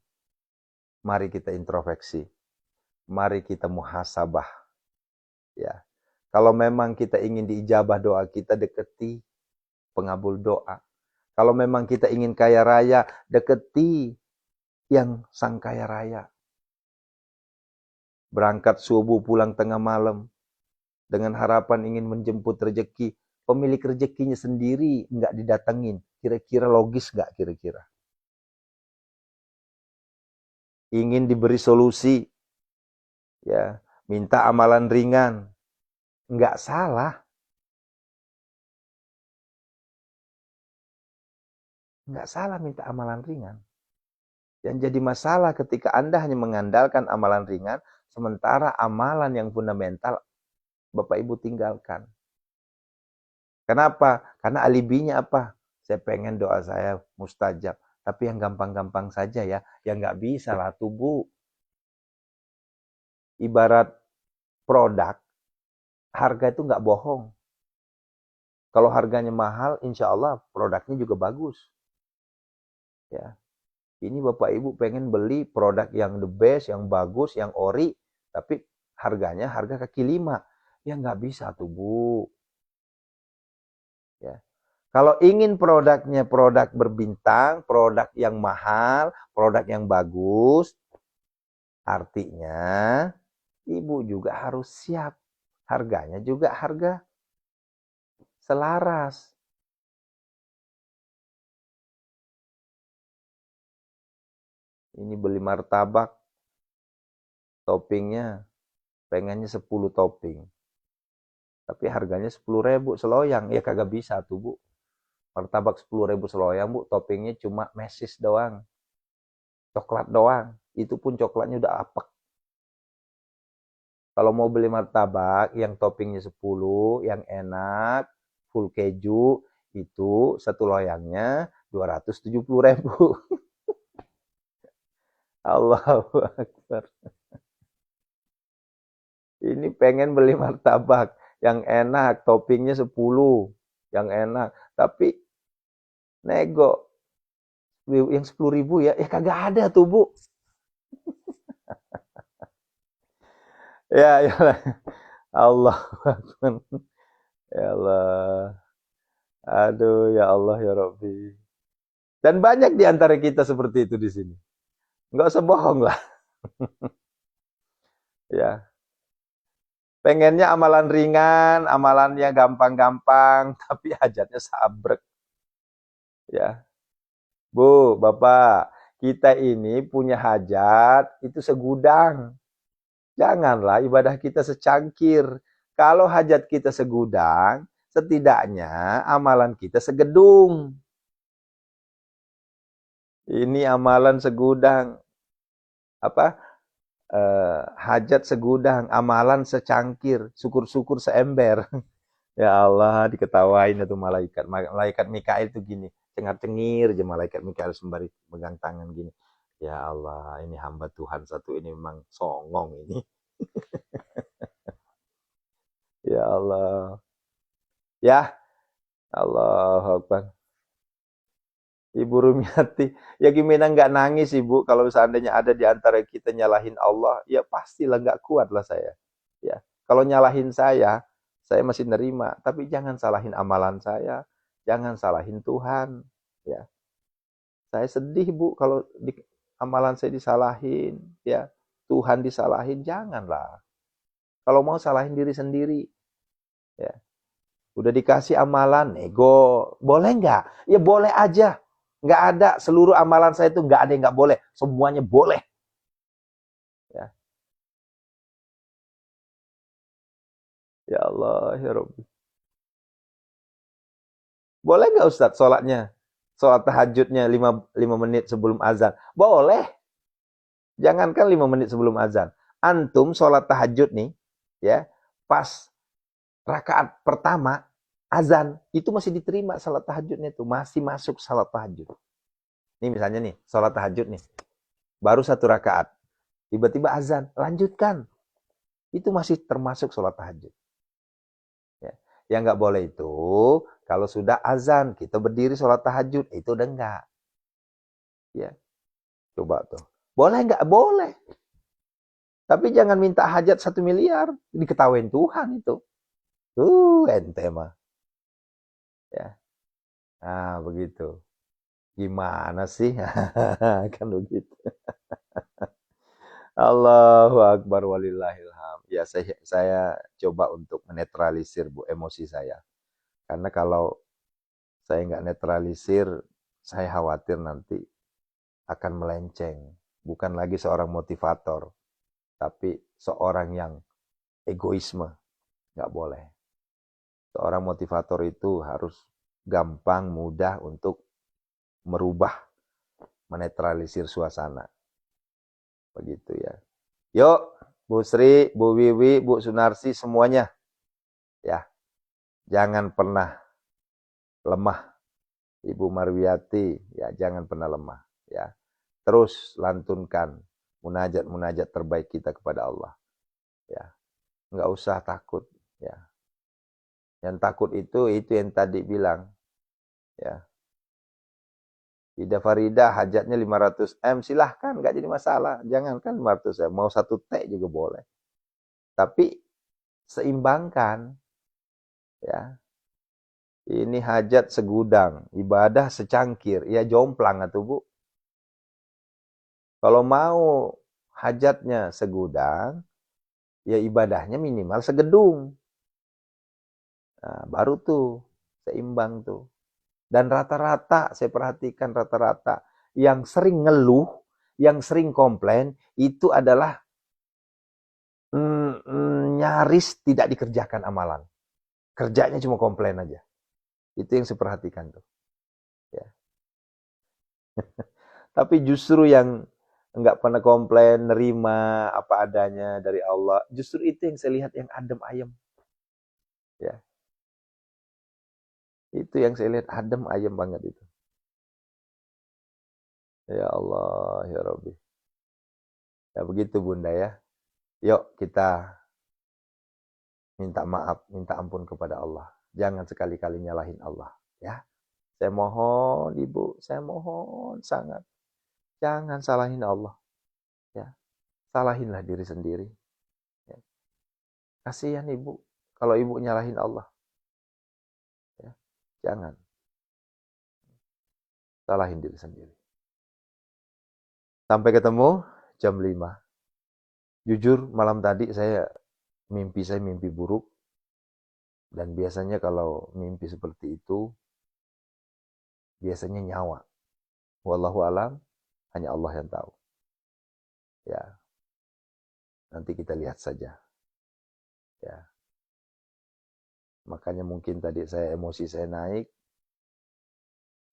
Mari kita introspeksi. Mari kita muhasabah. Ya. Kalau memang kita ingin diijabah doa kita, deketi pengabul doa. Kalau memang kita ingin kaya raya, deketi yang sang kaya raya. Berangkat subuh, pulang tengah malam. Dengan harapan ingin menjemput rezeki. Pemilik rezekinya sendiri nggak didatengin. Kira-kira logis nggak kira-kira? Ingin diberi solusi. Ya, minta amalan ringan. Nggak salah. Nggak salah minta amalan ringan. Yang jadi masalah ketika Anda hanya mengandalkan amalan ringan, sementara amalan yang fundamental Bapak Ibu tinggalkan. Kenapa? Karena alibinya apa? Saya pengen doa saya mustajab. Tapi yang gampang-gampang saja ya. Yang nggak bisa lah tuh Bu. Ibarat produk, harga itu nggak bohong. Kalau harganya mahal, insya Allah produknya juga bagus. Ya. Ini Bapak Ibu pengen beli produk yang the best, yang bagus, yang ori. Tapi harganya harga kaki lima. Ya nggak bisa tuh Bu. Ya. Kalau ingin produknya produk berbintang, produk yang mahal, produk yang bagus, artinya Ibu juga harus siap. Harganya juga harga selaras. Ini beli martabak, toppingnya pengennya 10 topping. Tapi harganya 10.000 seloyang. Ya kagak bisa tuh Bu. Martabak 10.000 seloyang Bu, toppingnya cuma mesis doang. Coklat doang. Itu pun coklatnya udah apek. Kalau mau beli martabak yang toppingnya 10, yang enak, full keju, itu satu loyangnya 270.000. Allahu Akbar. Ini pengen beli martabak yang enak, toppingnya 10, yang enak. Tapi nego yang 10.000 ya, kagak ada tuh Bu. Ya, ya. Allah Akbar. Ya Allah. Aduh, ya Allah, ya Rabbi. Dan banyak di antara kita seperti itu di sini. Nggak usah bohong lah. Ya, pengennya amalan ringan, amalannya gampang-gampang, tapi hajatnya sabrek. Ya, Bu, Bapak, kita ini punya hajat itu segudang. Janganlah ibadah kita secangkir. Kalau hajat kita segudang, setidaknya amalan kita segedung. Ini amalan segudang. Apa? Hajat segudang, amalan secangkir, syukur-syukur seember. Ya Allah, diketawain itu malaikat. Malaikat Mikail itu gini, cengar-cengir aja malaikat Mikail sembari pegang tangan gini. Ya Allah, ini hamba Tuhan satu ini memang songong ini. Ya Allah. Ya, Allah Akbar. Ibu Rumiati, ya gimana nggak nangis Ibu kalau seandainya ada di antara kita nyalahin Allah, ya pastilah nggak kuat lah saya. Ya, kalau nyalahin saya masih nerima, tapi jangan salahin amalan saya, jangan salahin Tuhan. Ya, saya sedih Bu kalau amalan saya disalahin, ya Tuhan disalahin, janganlah. Kalau mau salahin diri sendiri, ya. Udah dikasih amalan, nego, boleh nggak? Ya boleh aja. Nggak ada, seluruh amalan saya itu nggak ada yang nggak boleh. Semuanya boleh. Ya, ya Allah, ya Rabbi. Boleh nggak Ustadz sholatnya? Sholat tahajudnya 5 menit sebelum azan. Boleh. Jangankan 5 menit sebelum azan. Antum sholat tahajud nih, ya, pas rakaat pertama azan, itu masih diterima sholat tahajudnya itu. Masih masuk sholat tahajud. Nih misalnya nih, sholat tahajud nih. Baru 1 rakaat. Tiba-tiba azan, lanjutkan. Itu masih termasuk sholat tahajud. Ya. Yang nggak boleh itu, kalau sudah azan, kita berdiri sholat tahajud, itu udah enggak. Ya, coba tuh. Boleh nggak? Boleh. Tapi jangan minta hajat 1 miliar, diketawain Tuhan itu. Ente mah. Ya. Nah, begitu. Gimana sih? Kan begitu. Allahu Akbar walillahilham. Ya, saya coba untuk menetralisir Bu emosi saya. Karena kalau saya nggak netralisir, saya khawatir nanti akan melenceng. Bukan lagi seorang motivator, tapi seorang yang egoisme. Nggak boleh. Seorang motivator itu harus gampang, mudah untuk merubah, menetralisir suasana. Begitu ya. Yuk, Bu Sri, Bu Wiwi, Bu Sunarsi, semuanya. Ya, jangan pernah lemah. Ibu Marwiati, ya jangan pernah lemah. Ya, terus lantunkan munajat-munajat terbaik kita kepada Allah. Ya, nggak usah takut. Ya, yang takut itu yang tadi bilang. Ya, Ida Farida hajatnya 500 M, silahkan, nggak jadi masalah. Jangankan 500 M, mau 1 T juga boleh. Tapi seimbangkan. Ya, ini hajat segudang, ibadah secangkir. Ya jomplang atuh Bu. Kalau mau hajatnya segudang, ya ibadahnya minimal segedung. Nah, baru tuh seimbang tuh. Dan rata-rata, saya perhatikan rata-rata, yang sering ngeluh, yang sering komplain, itu adalah nyaris tidak dikerjakan amalan. Kerjanya cuma komplain aja. Itu yang saya perhatikan tuh. Ya. Tapi justru yang Enggak pernah komplain, nerima apa adanya dari Allah. Justru itu yang saya lihat yang adem ayem. Ya, itu yang saya lihat adem ayem banget itu. Ya Allah, ya Rabbi. Ya begitu Bunda ya. Yuk kita minta maaf, minta ampun kepada Allah. Jangan sekali-kali nyalahin Allah. Ya, saya mohon Ibu, saya mohon sangat. Jangan salahin Allah. Ya, salahinlah diri sendiri. Ya. Kasihan Ibu kalau Ibu nyalahin Allah. Ya, jangan salahin diri sendiri. Sampai ketemu jam 5. Jujur malam tadi saya mimpi buruk. Dan biasanya kalau mimpi seperti itu, biasanya nyawa. Wallahu alam, hanya Allah yang tahu. Ya, nanti kita lihat saja. Ya, makanya mungkin tadi emosi saya naik.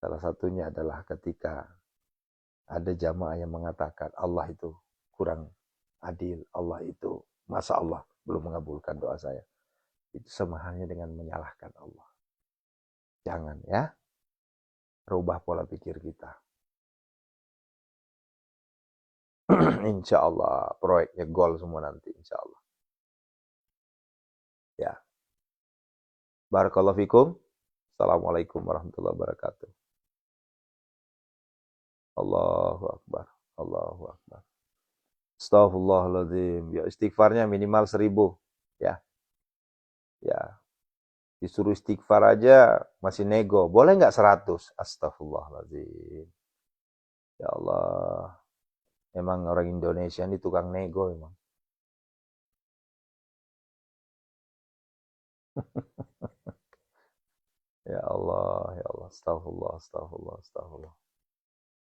Salah satunya adalah ketika ada jamaah yang mengatakan Allah itu kurang adil, Allah itu masa Allah belum mengabulkan doa saya. Itu sama halnya dengan menyalahkan Allah. Jangan ya, rubah pola pikir kita. Insya Allah proyeknya gol semua nanti, insya Allah. Ya, barakallahu fikum. Assalamualaikum warahmatullahi wabarakatuh. Allahu Akbar. Allahu Akbar. Astaghfirullahaladzim. Ya istighfarnya minimal 1000. Ya, ya. Disuruh istighfar aja masih nego. Boleh nggak 100? Astaghfirullahaladzim. Ya Allah. Emang orang Indonesia ini tukang nego emang. Ya Allah, ya Allah. Astaghfirullah, astaghfirullah, astaghfirullah.